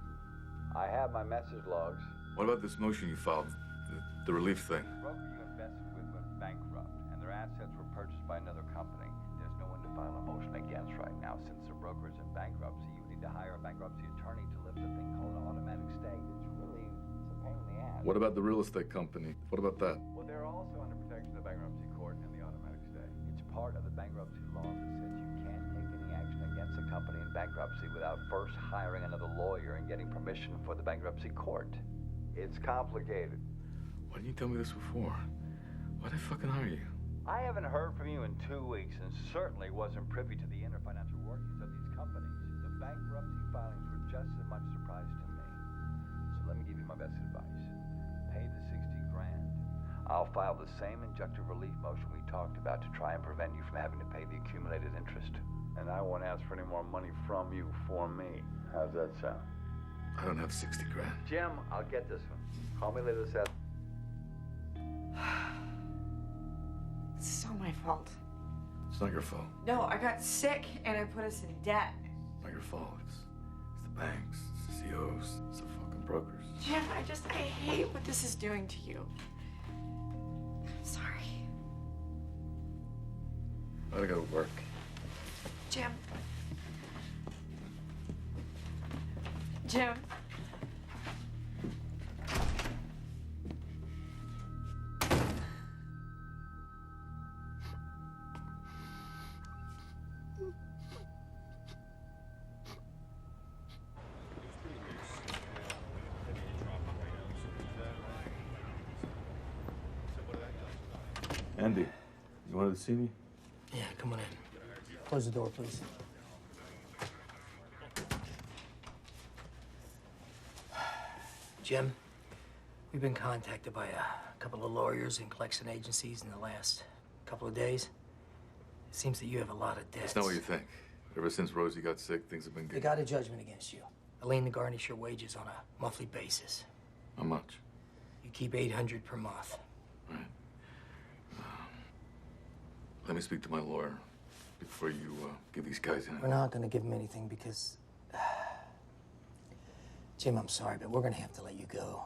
I have my message logs. What about this motion you filed, the relief thing? The broker you invested with went bankrupt, and their assets were purchased by another company. There's no one to file a motion against right now. Since the broker is in bankruptcy, you need to hire a bankruptcy attorney to lift a thing called an automatic stay. It's a pain in the ass. What about the real estate company? What about that? Well, they're also under protection of the bankruptcy court and the automatic stay. It's part of the bankruptcy law that says you can't take any action against a company in bankruptcy without first hiring another lawyer and getting permission for the bankruptcy court. It's complicated. Why didn't you tell me this before? Why'd I fucking hire you? I haven't heard from you in 2 weeks and certainly wasn't privy to the inner financial workings of these companies. The bankruptcy filings were just as much surprise to me. So let me give you my best advice. Pay the 60 grand. I'll file the same injunctive relief motion we talked about to try and prevent you from having to pay the accumulated interest. And I won't ask for any more money from you for me. How's that sound? I don't have 60 grand. Jim, I'll get this one. Call me later this afternoon. It's all my fault. It's not your fault. No, I got sick and I put us in debt. It's not your fault. It's the banks, it's the COs, it's the fucking brokers. Jim, I hate what this is doing to you. I'm sorry. I gotta go to work. Jim. Jim. Andy, you wanted to see me? Yeah, come on in. Close the door, please. Jim, we've been contacted by a couple of lawyers and collection agencies in the last couple of days. It seems that you have a lot of debts. It's not what you think. Ever since Rosie got sick, things have been They good. got a judgment against you. A lien to garnish your wages on a monthly basis. How much? You keep $800 per month. Right. Let me speak to my lawyer before you give these guys anything. We're not going to give them anything because... Jim, I'm sorry, but we're going to have to let you go.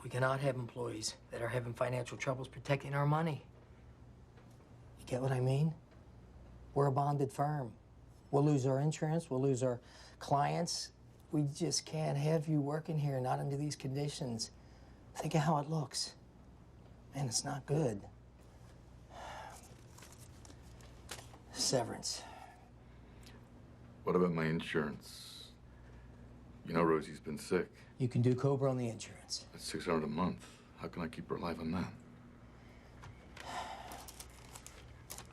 We cannot have employees that are having financial troubles protecting our money. You get what I mean? We're a bonded firm. We'll lose our insurance, we'll lose our clients. We just can't have you working here, not under these conditions. Think of how it looks. Man, it's not good. Severance. What about my insurance? You know Rosie's been sick. You can do COBRA on the insurance. That's $600 a month. How can I keep her alive on that?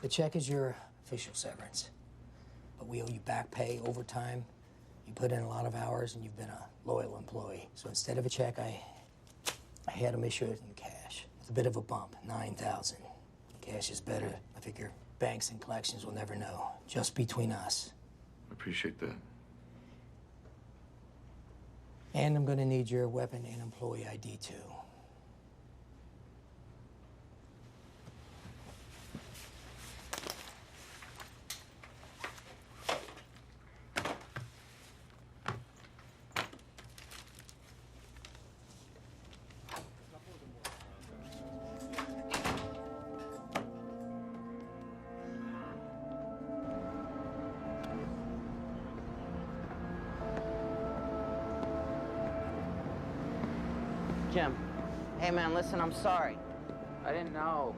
The check is your official severance. But we owe you back pay, overtime. You put in a lot of hours and you've been a loyal employee. So instead of a check, I had them issue it in cash. It's a bit of a bump, $9,000. Cash is better. I figure banks and collections will never know. Just between us. I appreciate that. And I'm gonna need your weapon and employee ID too. Jim, hey man, listen, I'm sorry. I didn't know.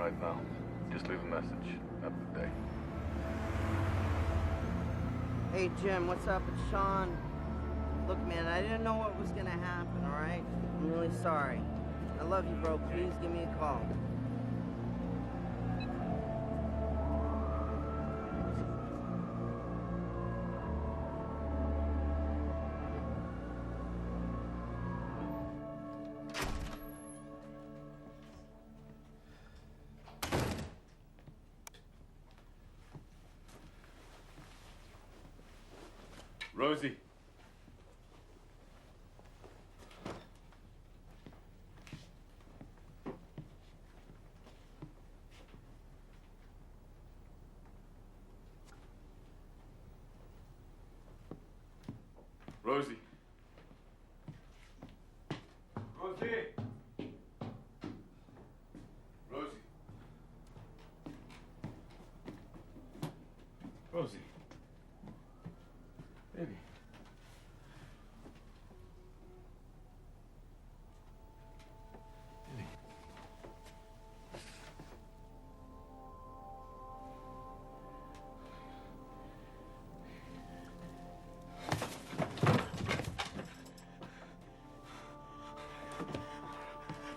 night now. Just leave a message. Have a good day. Hey, Jim, what's up? It's Sean. Look, man, I didn't know what was gonna happen, all right? I'm really sorry. I love you, bro. Please give me a call. Rosie. Rosie. Rosie. Rosie. Rosie. Baby.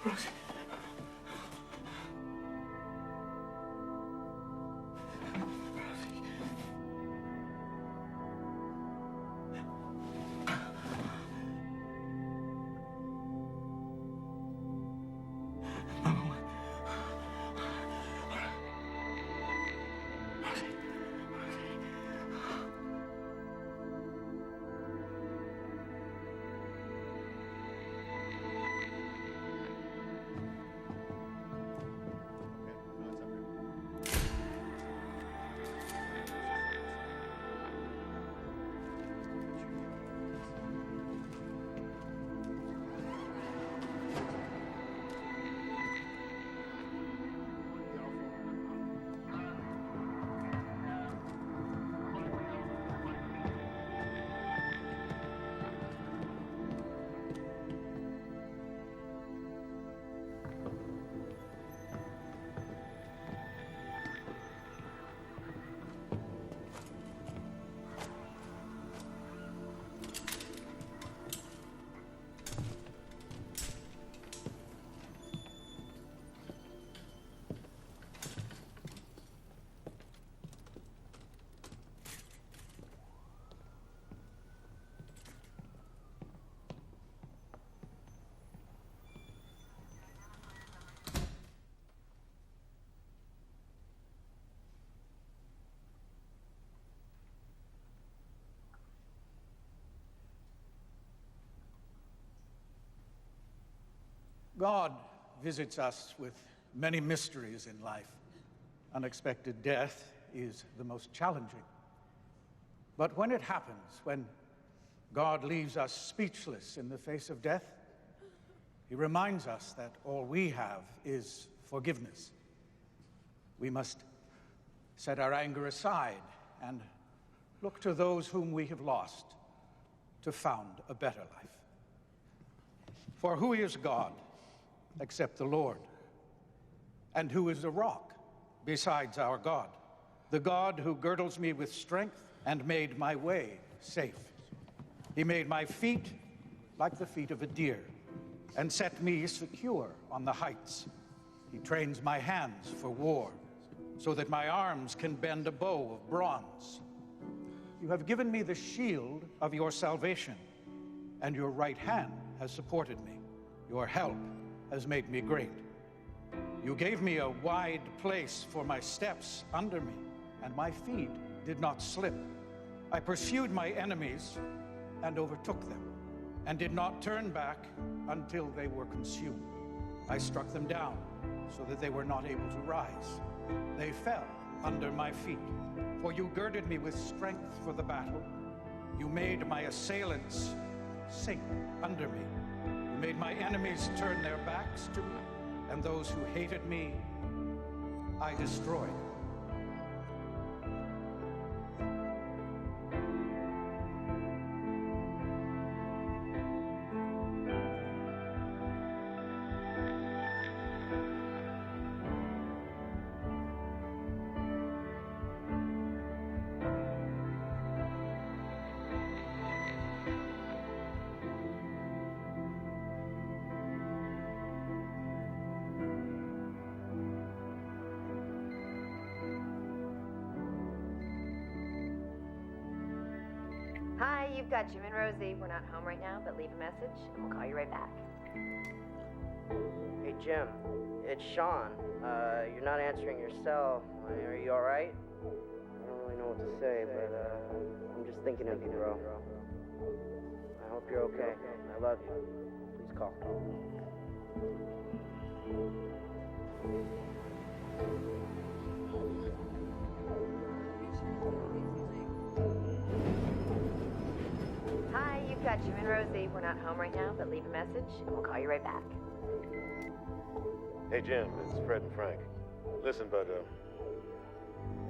Rosie. God visits us with many mysteries in life. Unexpected death is the most challenging. But when it happens, when God leaves us speechless in the face of death, he reminds us that all we have is forgiveness. We must set our anger aside and look to those whom we have lost to found a better life. For who is God except the Lord? And who is a rock besides our God? The God who girdles me with strength and made my way safe. He made my feet like the feet of a deer and set me secure on the heights. He trains my hands for war so that my arms can bend a bow of bronze. You have given me the shield of your salvation, and your right hand has supported me. Your help has made me great. You gave me a wide place for my steps under me, and my feet did not slip. I pursued my enemies and overtook them, and did not turn back until they were consumed. I struck them down so that they were not able to rise. They fell under my feet, for you girded me with strength for the battle. You made my assailants sink under me. You made my enemies turn their backs to me, and those who hated me, I destroyed. you've got Jim and Rosie. We're not home right now, but leave a message and we'll call you right back. Hey, Jim. It's Sean. You're not answering your cell. Are you all right? I don't really know what to say, but I'm just thinking of you, bro. I hope you're okay. I love you. Please call. Hi, you've got Jim and Rosie. We're not home right now, but leave a message and we'll call you right back. Hey, Jim, it's Fred and Frank. Listen, bud,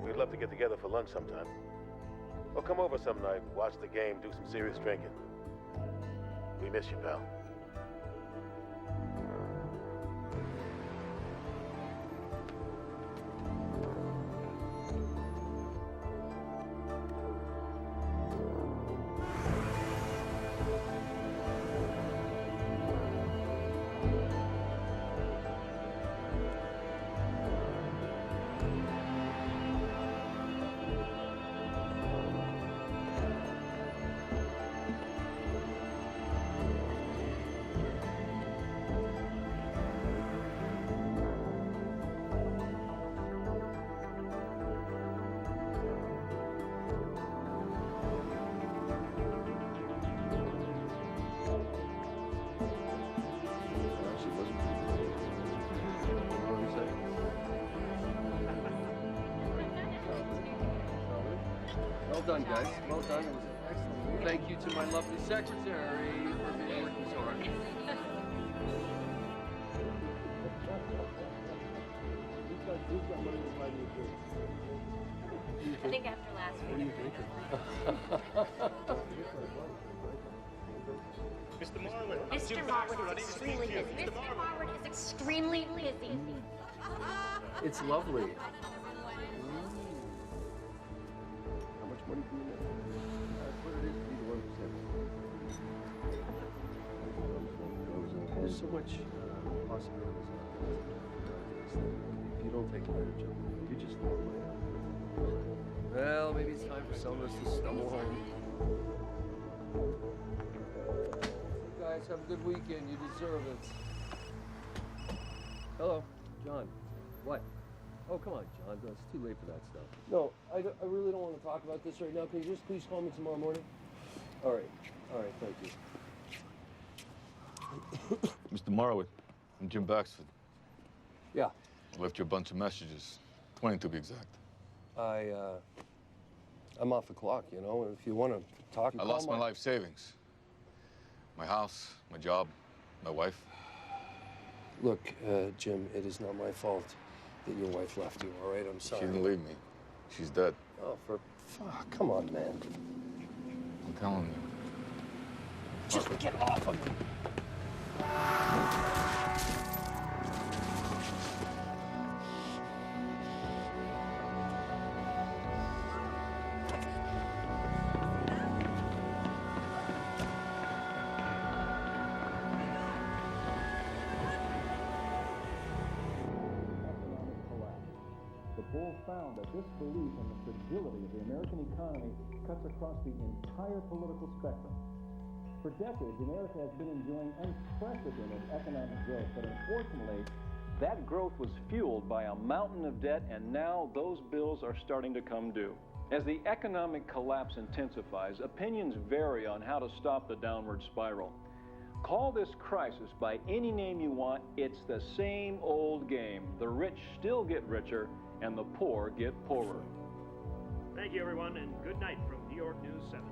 we'd love to get together for lunch sometime. Or come over some night, watch the game, do some serious drinking. We miss you, pal. Well done, guys. Well done. It was excellent. Thank you to my lovely secretary for being working so hard. I think after last week. What are you thinking? Mr. Marwood. Mr. Marwood is extremely busy. Mr. Marwood is extremely busy. It's lovely. How much money do you make? That's what it is to be the one who said. There's so much possibilities out there. If you don't take advantage of them, you just throw away. Well, maybe it's time for some of us to stumble home. You guys have a good weekend. You deserve it. Hello, John. What? Oh, come on, John. It's too late for that stuff. No, I really don't want to talk about this right now. Can you just please call me tomorrow morning? All right. All right, thank you. Mr. Marwood, I'm Jim Baxford. Yeah. I left you a bunch of messages, 20 to be exact. I'm off the clock, you know. If you want to talk, I lost my life savings. My house, my job, my wife. Look, Jim, it is not my fault that your wife left you, all right? I'm sorry. She didn't leave me. She's dead. Oh, fuck, come on, man. I'm telling you. Just get off of me. Boll found that this belief in the fragility of the American economy cuts across the entire political spectrum. For decades, America has been enjoying unprecedented economic growth, but unfortunately, That growth was fueled by a mountain of debt, and now those bills are starting to come due. As the economic collapse intensifies, opinions vary on how to stop the downward spiral. Call this crisis by any name you want, it's the same old game. The rich still get richer, and the poor get poorer. Thank you, everyone, and good night from New York News 7.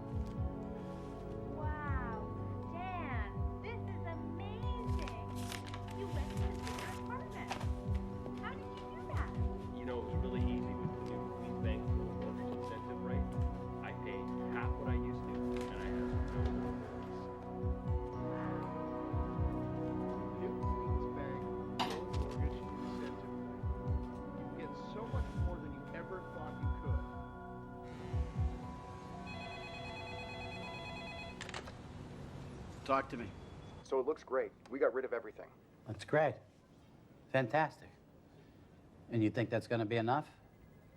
Wow, Dan, this is amazing. You went to your apartment. How did you do that? You know, it was really easy with the new Lease Bank mortgage incentive rate. I paid half what I used to, and I have no worries. This bank mortgage incentive rate. You get so much more than you ever thought you could. Talk to me. So it looks great. We got rid of everything. That's great. Fantastic. And you think that's going to be enough?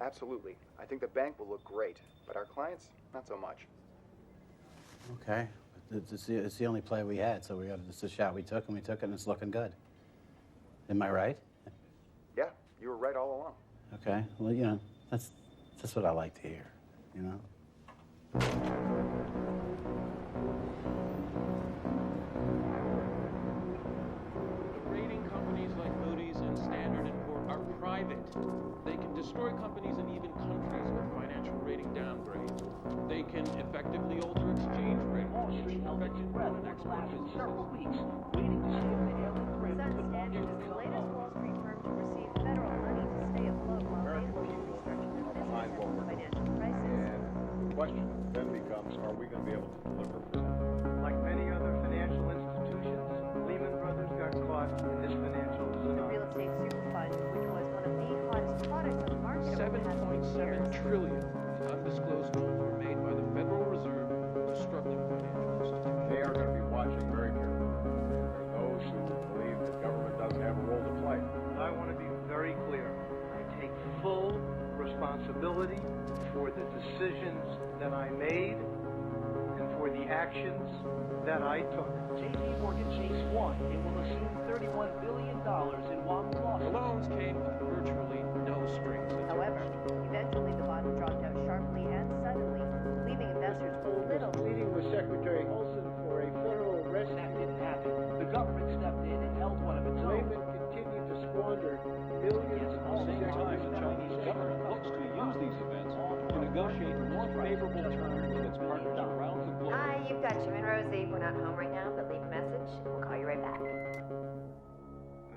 Absolutely. I think the bank will look great, but our clients, not so much. Okay, but it's the only play we had, so it's a shot we took, and we took it, and it's looking good. Am I right? Yeah, you were right all along. Okay, well, you know, that's what I like to hear, you know? Rating companies like Moody's and Standard & Poor's are private. They can destroy companies and even countries with financial rating downgrades. They can effectively alter exchange rates. Wall Street held its breath for the last several weeks, waiting to see if the ailing threat could Standard is the latest Wall Street firm to receive federal money to stay afloat while American people are behind what we're doing. And the question then becomes, are we going to be able to deliver for them? Like many other financial institutions, Lehman Brothers got caught in this financial The tsunami. real estate super fund, which was one of the hottest products on the market over the past few years. $7.7 trillion in undisclosed loans were made by the Federal Reserve to struggling financial institutions. They are going to be watching very carefully. There are those who believe that government doesn't have a role to play. I want to be very clear. I take full responsibility for the decisions that I made and for the actions that I took. JP Morgan Chase won and will assume $31 billion in WAMU losses. The loans came with virtually no strings attached. However, eventually the bond dropped out sharply and suddenly, leaving investors with little. Meeting with Secretary Olson for a federal arrest. That didn't happen. The government stepped in and held one of its own. Lehman continued to squander millions At of the same time, dollars. the Chinese government looks to use these events to negotiate more favorable terms with its partners around the globe. Hi, you've got Jim and Rosie. We're not home right now, but leave a message. We'll call you right back.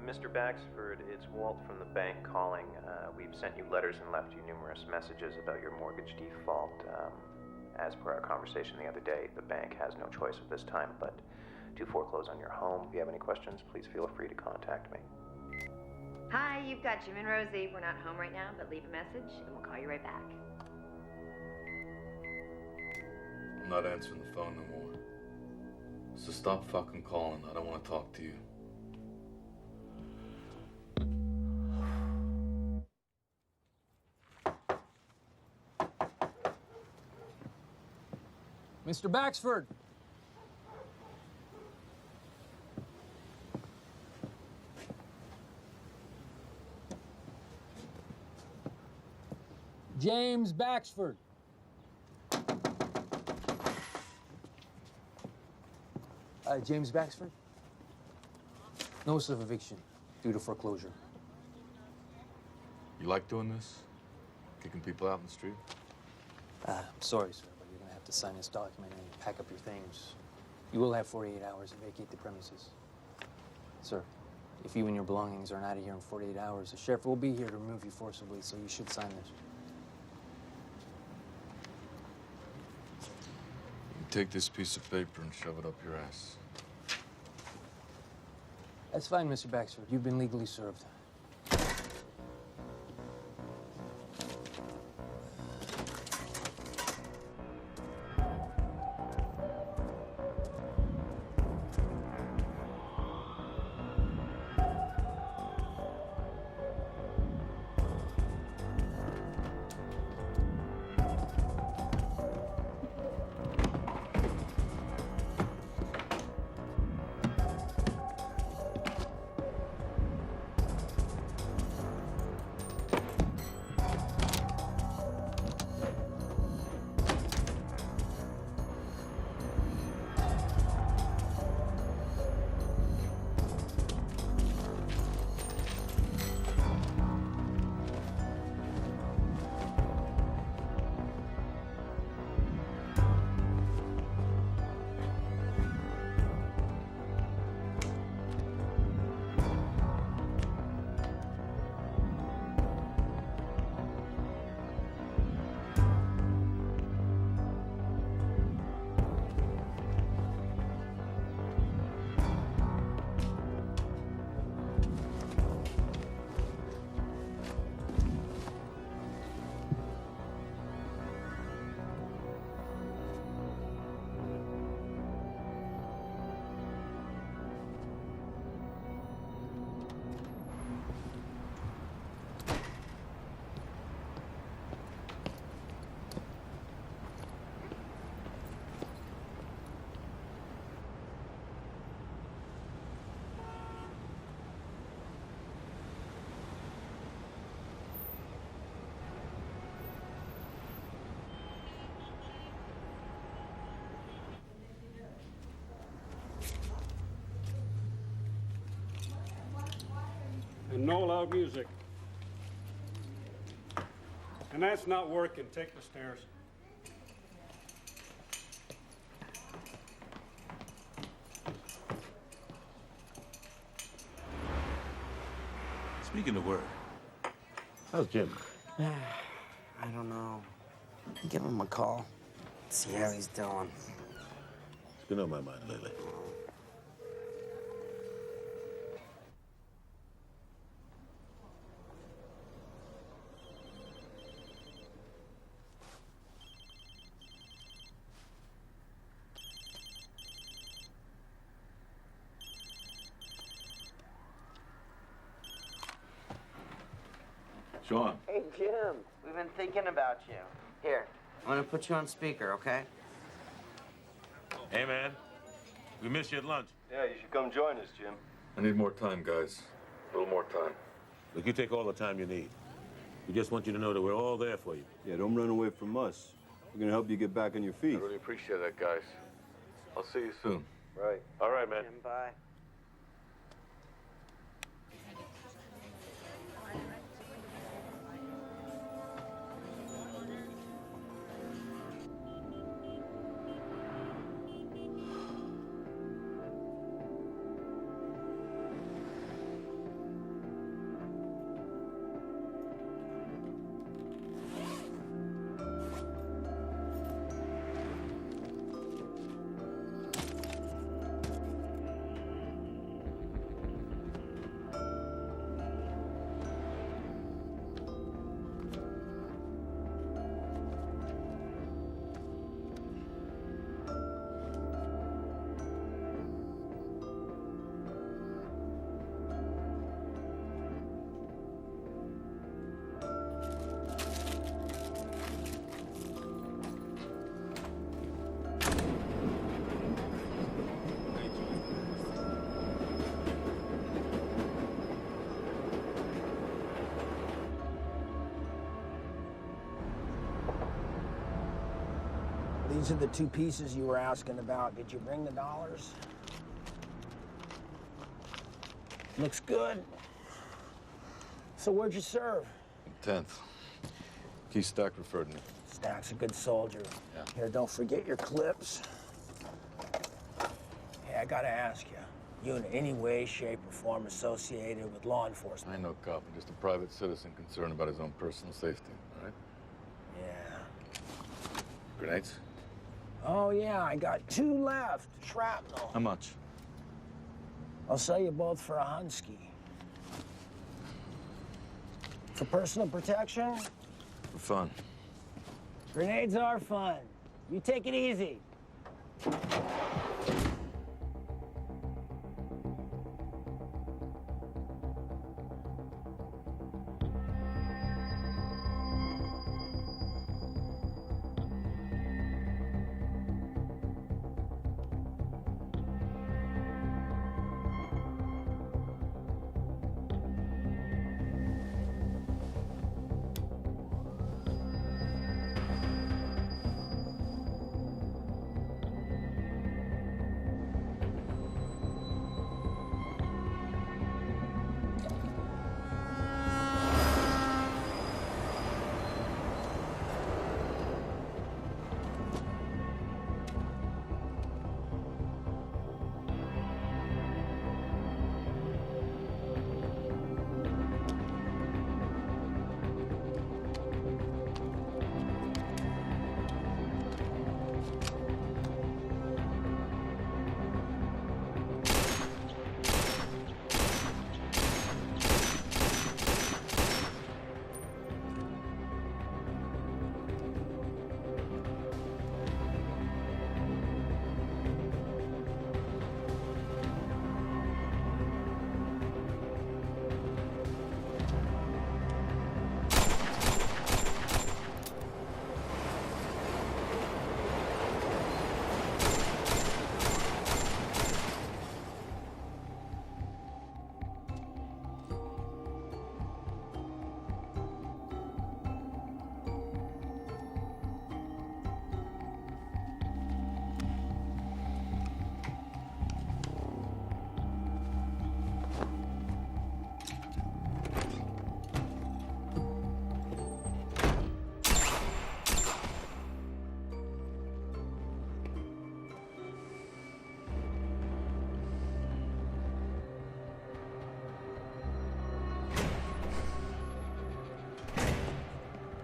Mr. Baxford, it's Walt from the bank calling. We've sent you letters and left you numerous messages about your mortgage default. As per our conversation the other day, the bank has no choice at this time but to foreclose on your home. If you have any questions, please feel free to contact me. Hi, you've got Jim and Rosie. We're not home right now, but leave a message and we'll call you right back. I'm not answering the phone no more. So stop fucking calling. I don't want to talk to you. Mr. Baxford. James Baxford. James Baxford? Notice of eviction due to foreclosure. You like doing this? Kicking people out in the street? I'm sorry, sir, but you're going to have to sign this document and pack up your things. You will have 48 hours to vacate the premises. Sir, if you and your belongings are not out of here in 48 hours, the sheriff will be here to remove you forcibly, so you should sign this. You take this piece of paper and shove it up your ass. That's fine, Mr. Baxford. You've been legally served. And no loud music. And that's not working. Take the stairs. Speaking of work, how's Jim? I don't know. Give him a call. See how he's doing. It's been on my mind lately. Sean. Hey, Jim. We've been thinking about you. Here, I'm gonna put you on speaker, okay? Hey, man. We missed you at lunch. Yeah, you should come join us, Jim. I need more time, guys. A little more time. Look, you take all the time you need. We just want you to know that we're all there for you. Yeah, don't run away from us. We're gonna help you get back on your feet. I really appreciate that, guys. I'll see you soon. Right. All right, man. Jim, bye. These are the two pieces you were asking about. Did you bring the dollars? Looks good. So where'd you serve? 10th. Keith Stack referred me. Stack's a good soldier. Yeah. Here, don't forget your clips. Hey, I gotta ask you. You in any way, shape, or form associated with law enforcement? I ain't no cop. I'm just a private citizen concerned about his own personal safety, all right? Yeah. Grenades? Oh, yeah, I got 2 left. Shrapnel. How much? I'll sell you both for a Hunsky. For personal protection? For fun. Grenades are fun. You take it easy.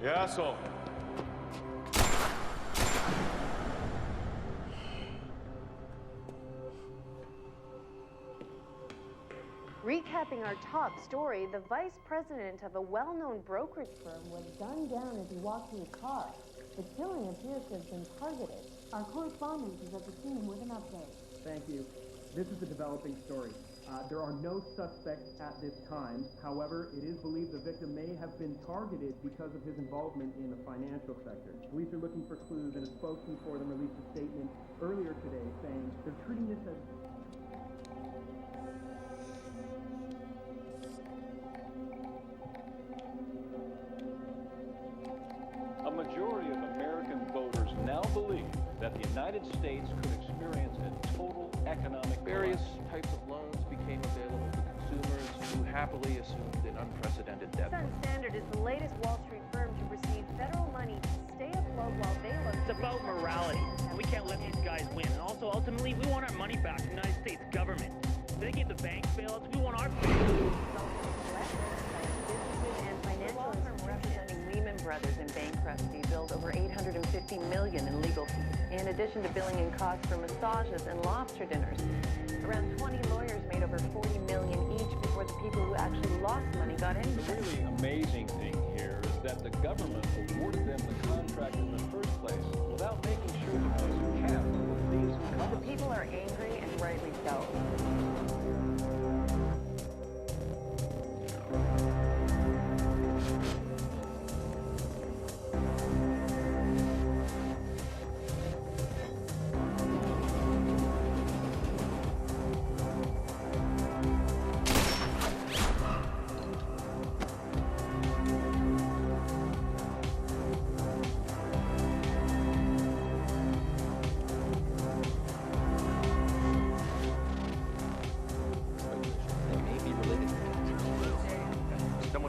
You asshole. Recapping our top story, the vice president of a well-known brokerage firm was gunned down as he walked to his car. The killing appears to have been targeted. Our correspondent is at the scene with an update. Thank you. This is a developing story. There are no suspects at this time. However, it is believed the victim may have been targeted because of his involvement in the financial sector. Police are looking for clues, and a spokesman for them released a statement earlier today saying they're treating this as... A majority of American voters now believe that the United States could experience a total economic Various collapse. types of loans became available to consumers who happily assumed an unprecedented debt. Ensnared is the latest Wall Street firm to receive federal money to stay afloat while they look... It's about morality, and we can't let these guys win. And also, ultimately, we want our money back from the United States government. They gave the banks bailouts, we want our... Law firm representing Lehman Brothers in bankruptcy billed over $850 million in legal fees, in addition to billing in costs for massages and lobster dinners. Around 20 lawyers made over $40 million each before the people who actually lost money got any. The really amazing thing here is that the government awarded them the contract in the first place without making sure there was a cap for fees and costs. The people are angry, and rightly so.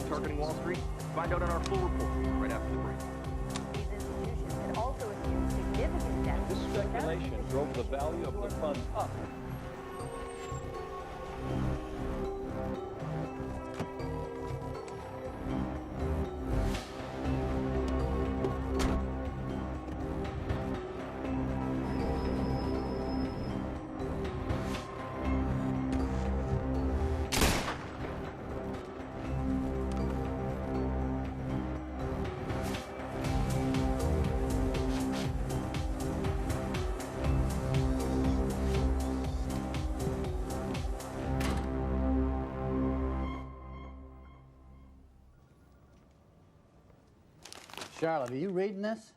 Targeting Wall Street? Find out on our full report right after the break. These institutions had also assumed significant debt. This speculation drove the value of the fund up. Charlotte, are you reading this?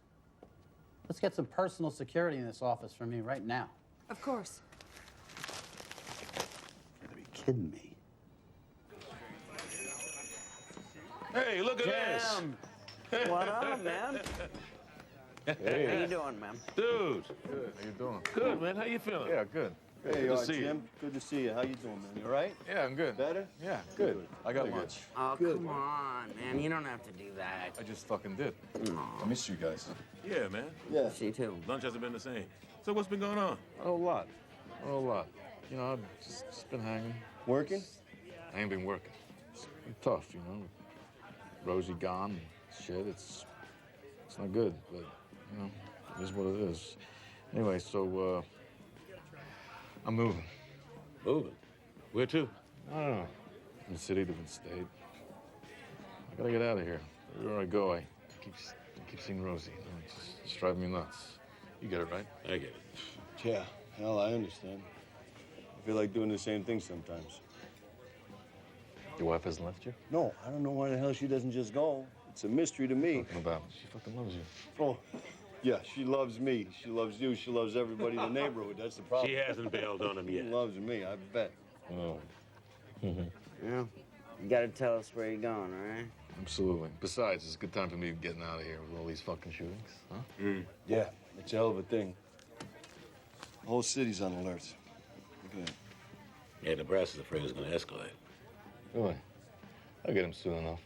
Let's get some personal security in this office for me right now. Of course. You gotta be kidding me. Hey, look at Jim. this. What up, man? Hey. How you doing, man? Dude. Good. How you doing? Good, man. How you feeling? Yeah, good. Hey, Good to see you. Jim. Good to see you. How you doing, man? You all right? Yeah, I'm good. Better? Yeah, good. I got lunch. Oh, Good. come on, man. You don't have to do that. I just fucking did. I missed you guys. Yeah, man. Yeah. See, too. Lunch hasn't been the same. So what's been going on? A whole lot. A whole lot. You know, I've just been hanging. Working? I ain't been working. It's been tough, you know. Rosie gone and shit. It's not good, but, you know, it is what it is. Anyway, so, I'm moving. Moving. Where to? I don't know. From city, different state. I gotta get out of here. Everywhere I go, I keep seeing Rosie. You know, it's just driving me nuts. You get it, right? I get it. Yeah. Hell, I understand. I feel like doing the same thing sometimes. Your wife hasn't left you? No, I don't know why the hell she doesn't just go. It's a mystery to me. Talking about? She fucking loves you. Oh, yeah, she loves me. She loves you. She loves everybody in the neighborhood. That's the problem. She hasn't bailed on him yet. She loves me, I bet. Oh. Yeah. You gotta tell us where you're going, all right? Absolutely. Besides, it's a good time for me getting out of here with all these fucking shootings, huh? Yeah, it's a hell of a thing. The whole city's on alert. Look at that. Yeah, Nebraska's afraid it's going to escalate. Really? I'll get him soon enough.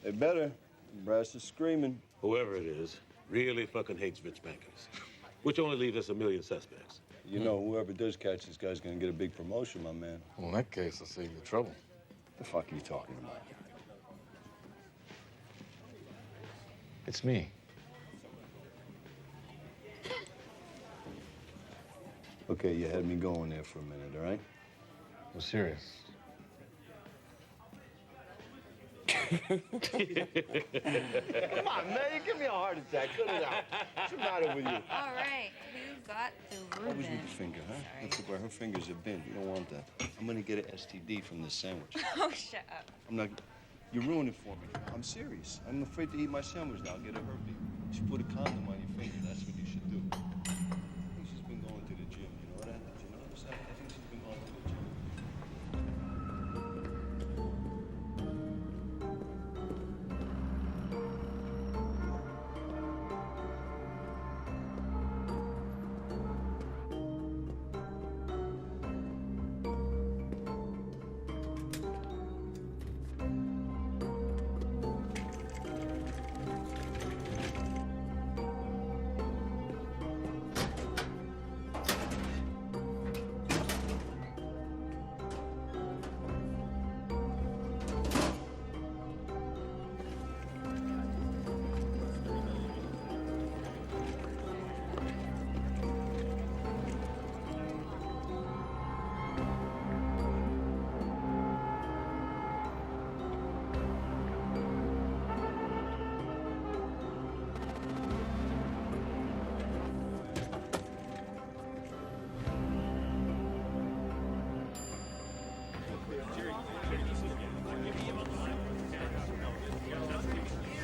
They better. Nebraska's screaming. Whoever it is really fucking hates rich bankers, which only leaves us a million suspects. You know, whoever does catch this guy's gonna get a big promotion, my man. Well, in that case, I'll save you the trouble. The fuck are you talking about? It's me. Okay, you had me going there for a minute, all right? I'm serious. Come on, man, you give me a heart attack. Cut it out. What's the matter with you? All right, who got the What was ribbon? with the finger, huh? That's where her fingers have been. You don't want that. I'm gonna get an STD from this sandwich. Oh, shut up. I'm not. You ruined it for me. I'm serious. I'm afraid to eat my sandwich now. I'll get a herpes. You should put a condom on your finger. That's what you should do. I think she's been going to the gym. You know that? Did you notice that? I think she's been going to the gym.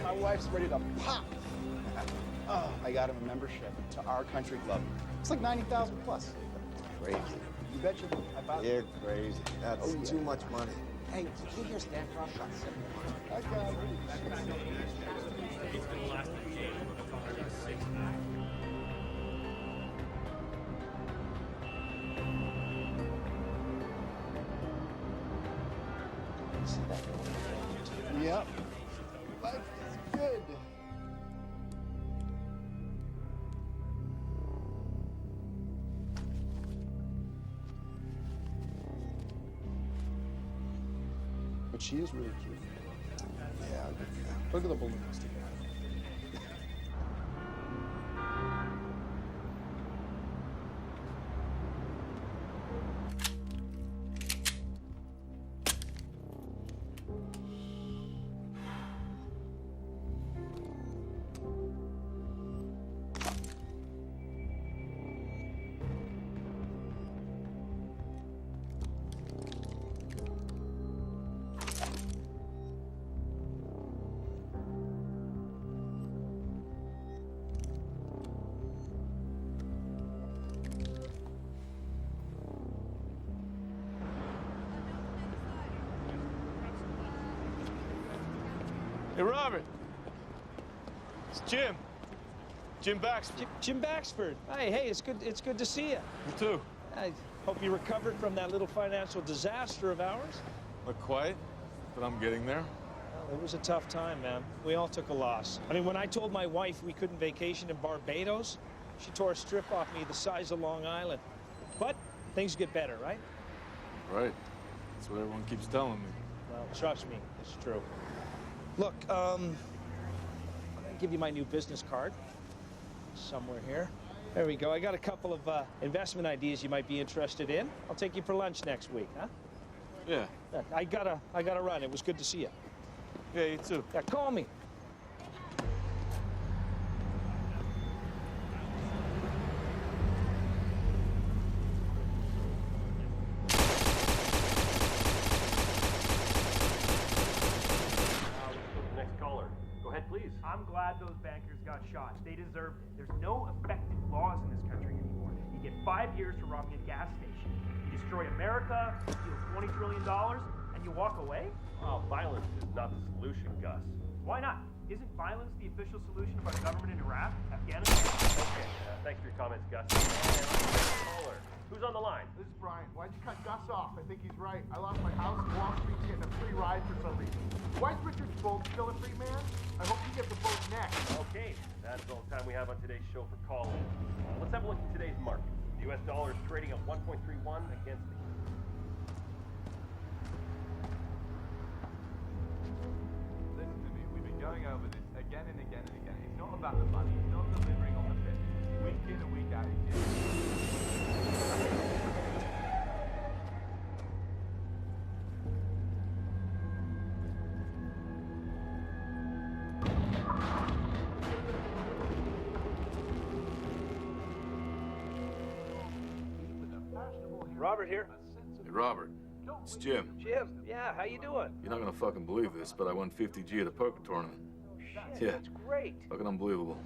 My wife's ready to pop. Oh, I got him a membership to our country club. It's like 90,000 plus. Crazy. You betcha. I bought You're crazy. That's too much money. Hey, did you hear Stan Cross shot 7? That guy Yep. Life is good. But she is really cute. Yeah, look at the balloons together. Hey, Robert. It's Jim. Jim Baxford. Jim Baxford. Hey, it's good to see you. You too. I hope you recovered from that little financial disaster of ours. Not quite, but I'm getting there. Well, it was a tough time, man. We all took a loss. I mean, when I told my wife we couldn't vacation in Barbados, she tore a strip off me the size of Long Island. But things get better, right? Right. That's what everyone keeps telling me. Well, trust me, it's true. Look, I'll give you my new business card. Somewhere here. There we go. I got a couple of investment ideas you might be interested in. I'll take you for lunch next week, huh? Yeah. I gotta run. It was good to see you. Yeah, you too. Yeah, call me. I'm glad those bankers got shot. They deserved it. There's no effective laws in this country anymore. You get 5 years to rob a gas station. You destroy America, steal $20 trillion, and you walk away? Well, violence is not the solution, Gus. Why not? Isn't violence the official solution of our government in Iraq, Afghanistan? Okay, thanks for your comments, Gus. Caller, who's on the line? This is Brian. Why'd you cut Gus off? I think he's right. I lost my house and Wall Street's getting a free ride for some reason. Why is Richard Bolt still a free man? I hope he gets a vote next. Okay, that's all the time we have on today's show for call-in. Let's have a look at today's market. The U.S. dollar is trading at 1.31 against the... Listen to me. We've been going over this again again and again and again. It's not about the money. It's not delivering on the pitch. Week in and week out. Robert here. Hey, Robert. It's Jim. Jim, yeah, how you doing? You're not gonna fucking believe this, but I won 50G at a poker tournament. Shit, Yeah. that's great. Fucking unbelievable.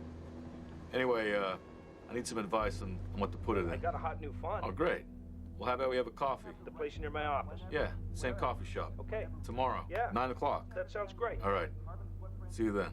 Anyway, I need some advice on what to put it in. I got a hot new fund. Oh, great. Well, how about we have a coffee? The place near my office. Yeah, same coffee shop. Okay. Tomorrow. Yeah. 9 o'clock. That sounds great. All right. See you then.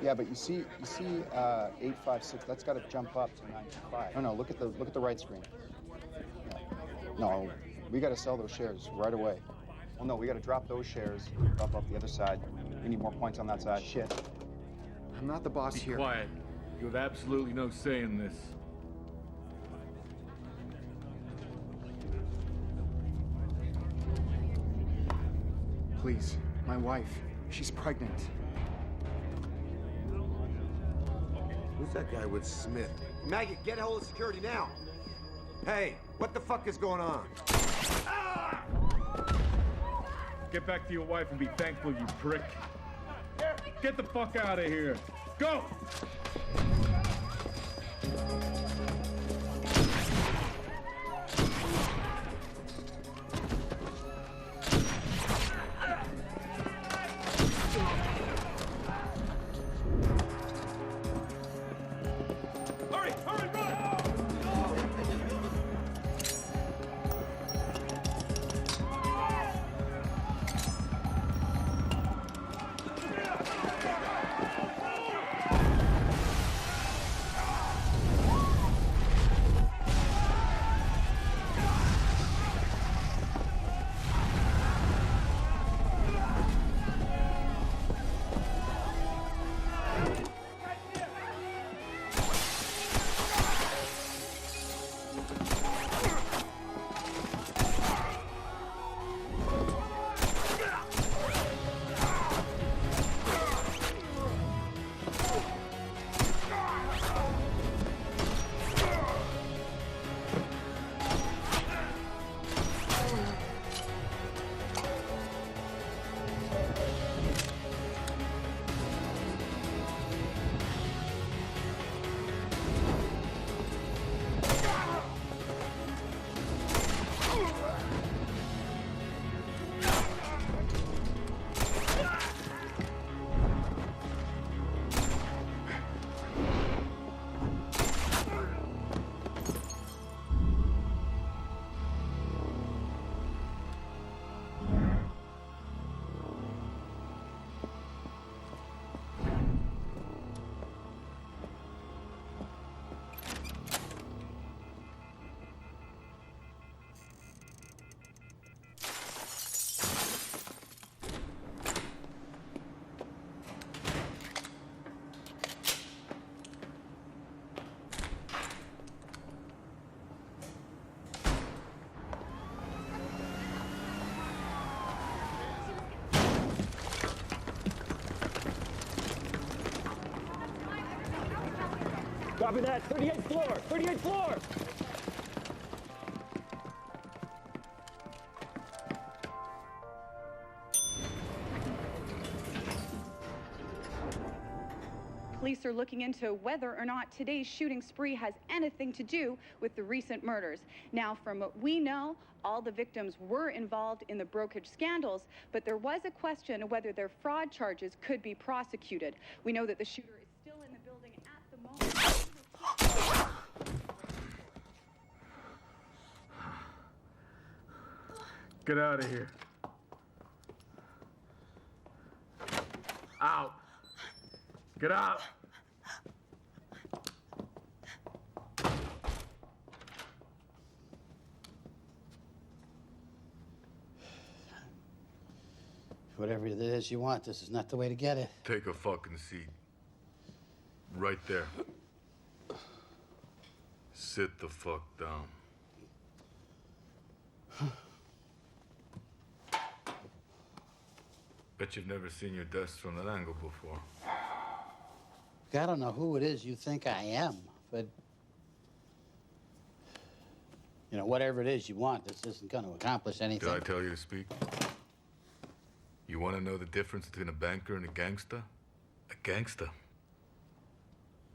Yeah, but you see 856. That's got to jump up to 925. No, look at the right screen. Yeah. No, we got to sell those shares right away. Well, no, we got to drop those shares, drop up the other side. We need more points on that side. Shit. I'm not the boss here. Be quiet. You have absolutely no say in this. Please, my wife. She's pregnant. Who's that guy with Smith? Maggot, get a hold of security now. Hey, what the fuck is going on? Get back to your wife and be thankful, you prick. Get the fuck out of here. Go! Copy that. 38th floor. 38th floor. Police are looking into whether or not today's shooting spree has anything to do with the recent murders. Now, from what we know, all the victims were involved in the brokerage scandals, but there was a question of whether their fraud charges could be prosecuted. We know that the shooter is still in the building at the moment. Get out of here. Out. Get out. Whatever it is you want, this is not the way to get it. Take a fucking seat. Right there. Sit the fuck down. Bet you've never seen your desk from that angle before. I don't know who it is you think I am, but you know, whatever it is you want, this isn't going to accomplish anything. Did I tell you to speak? You want to know the difference between a banker and a gangster? A gangster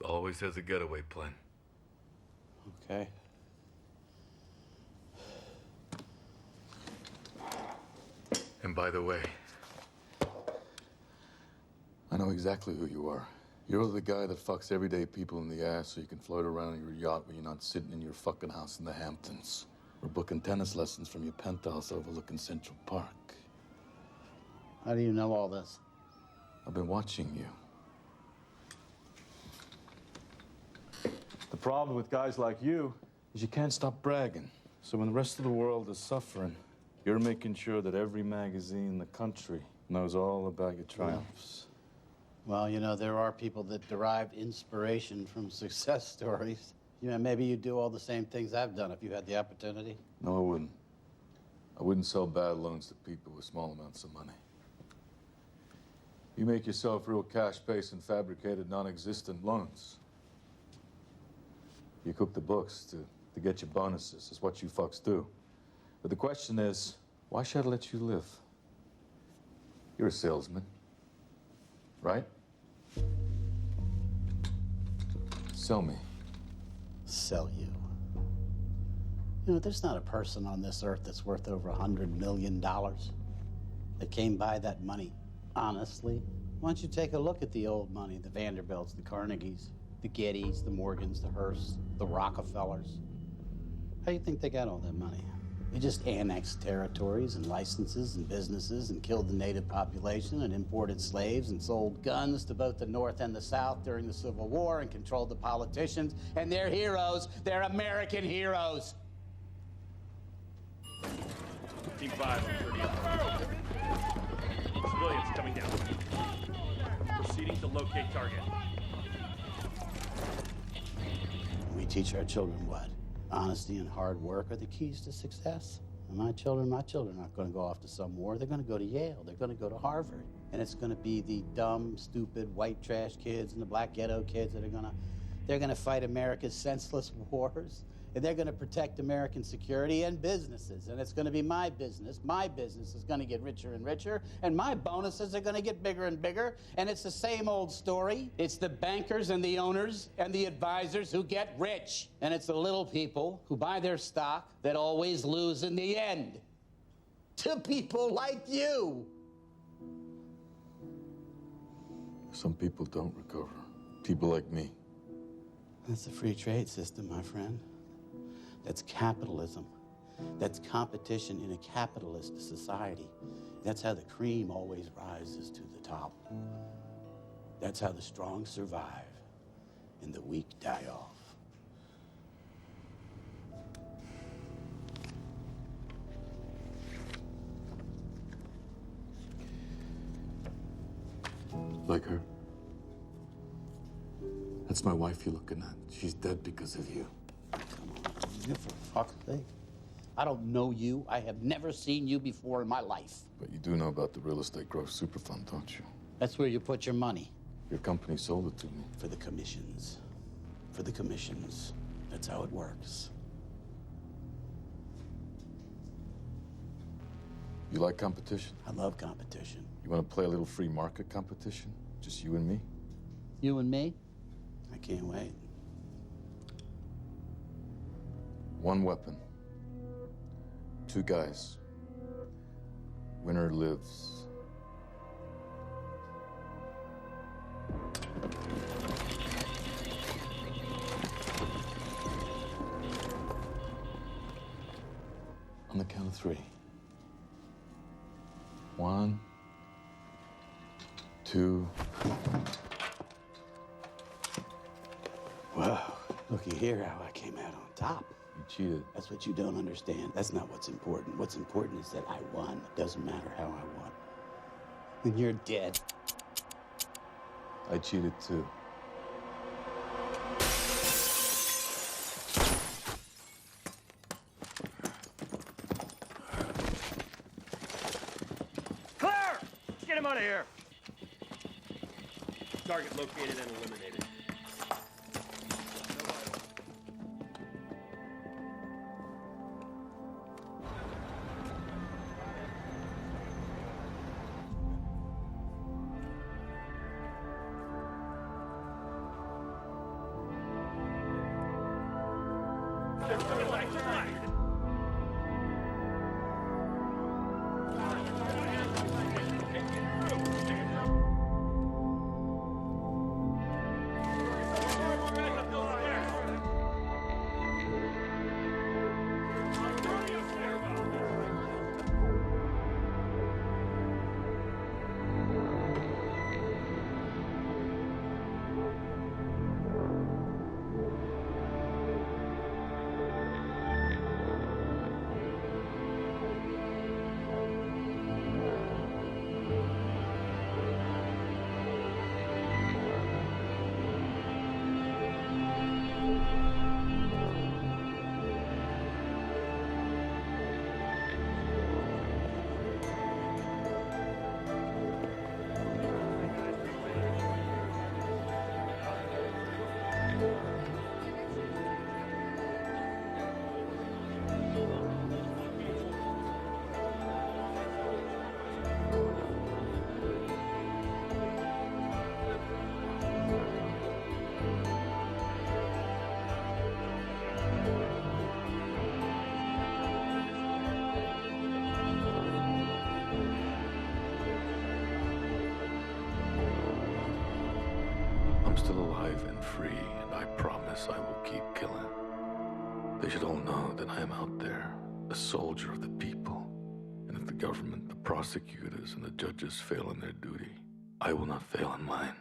always has a getaway plan. Okay. And by the way, I know exactly who you are. You're the guy that fucks everyday people in the ass so you can float around in your yacht when you're not sitting in your fucking house in the Hamptons. We're booking tennis lessons from your penthouse overlooking Central Park. How do you know all this? I've been watching you. The problem with guys like you is you can't stop bragging. So when the rest of the world is suffering, you're making sure that every magazine in the country knows all about your triumphs. Well, you know, there are people that derive inspiration from success stories. You know, maybe you'd do all the same things I've done if you had the opportunity. No, I wouldn't. I wouldn't sell bad loans to people with small amounts of money. You make yourself real cash-based and fabricated non-existent loans. You cook the books to get your bonuses. That's what you fucks do. But the question is, why should I let you live? You're a salesman, right? Sell me. Sell you. You know, there's not a person on this earth that's worth over $100 million that came by that money honestly. Why don't you take a look at the old money, the Vanderbilts, the Carnegies, the Gettys, the Morgans, the Hearsts, the Rockefellers. How do you think they got all that money? They just annexed territories and licenses and businesses and killed the native population and imported slaves and sold guns to both the North and the South during the Civil War and controlled the politicians. And they're heroes. They're American heroes. Team 5 on 30th. Civilians coming down. Proceeding to locate target. We teach our children what? Honesty and hard work are the keys to success. And my children are not going to go off to some war. They're going to go to Yale. They're going to go to Harvard. And it's going to be the dumb, stupid, white trash kids and the black ghetto kids that are they're going to fight America's senseless wars. And they're going to protect American security and businesses. And it's going to be my business. My business is going to get richer and richer. And my bonuses are going to get bigger and bigger. And it's the same old story. It's the bankers and the owners and the advisors who get rich. And it's the little people who buy their stock that always lose in the end. To people like you. Some people don't recover. People like me. That's the free trade system, my friend. That's capitalism. That's competition in a capitalist society. That's how the cream always rises to the top. That's how the strong survive and the weak die off. Like her? That's my wife you're looking at. She's dead because of you. For fuck's sake. I don't know you. I have never seen you before in my life. But you do know about the real estate growth super fund, don't you? That's where you put your money. Your company sold it to me. For the commissions. For the commissions. That's how it works. You like competition? I love competition. You want to play a little free market competition? Just you and me? You and me? I can't wait. One weapon. 2 guys. Winner lives. On the count of 3. 1, 2. Wow, looky here how I came out on top. You cheated. That's what you don't understand. That's not what's important. What's important is that I won. It doesn't matter how I won. When you're dead. I cheated too. Clear! Get him out of here. Target located and eliminated. still alive and free, and I promise I will keep killing. They should all know that I am out there, a soldier of the people. And if the government, the prosecutors, and the judges fail in their duty, I will not fail in mine.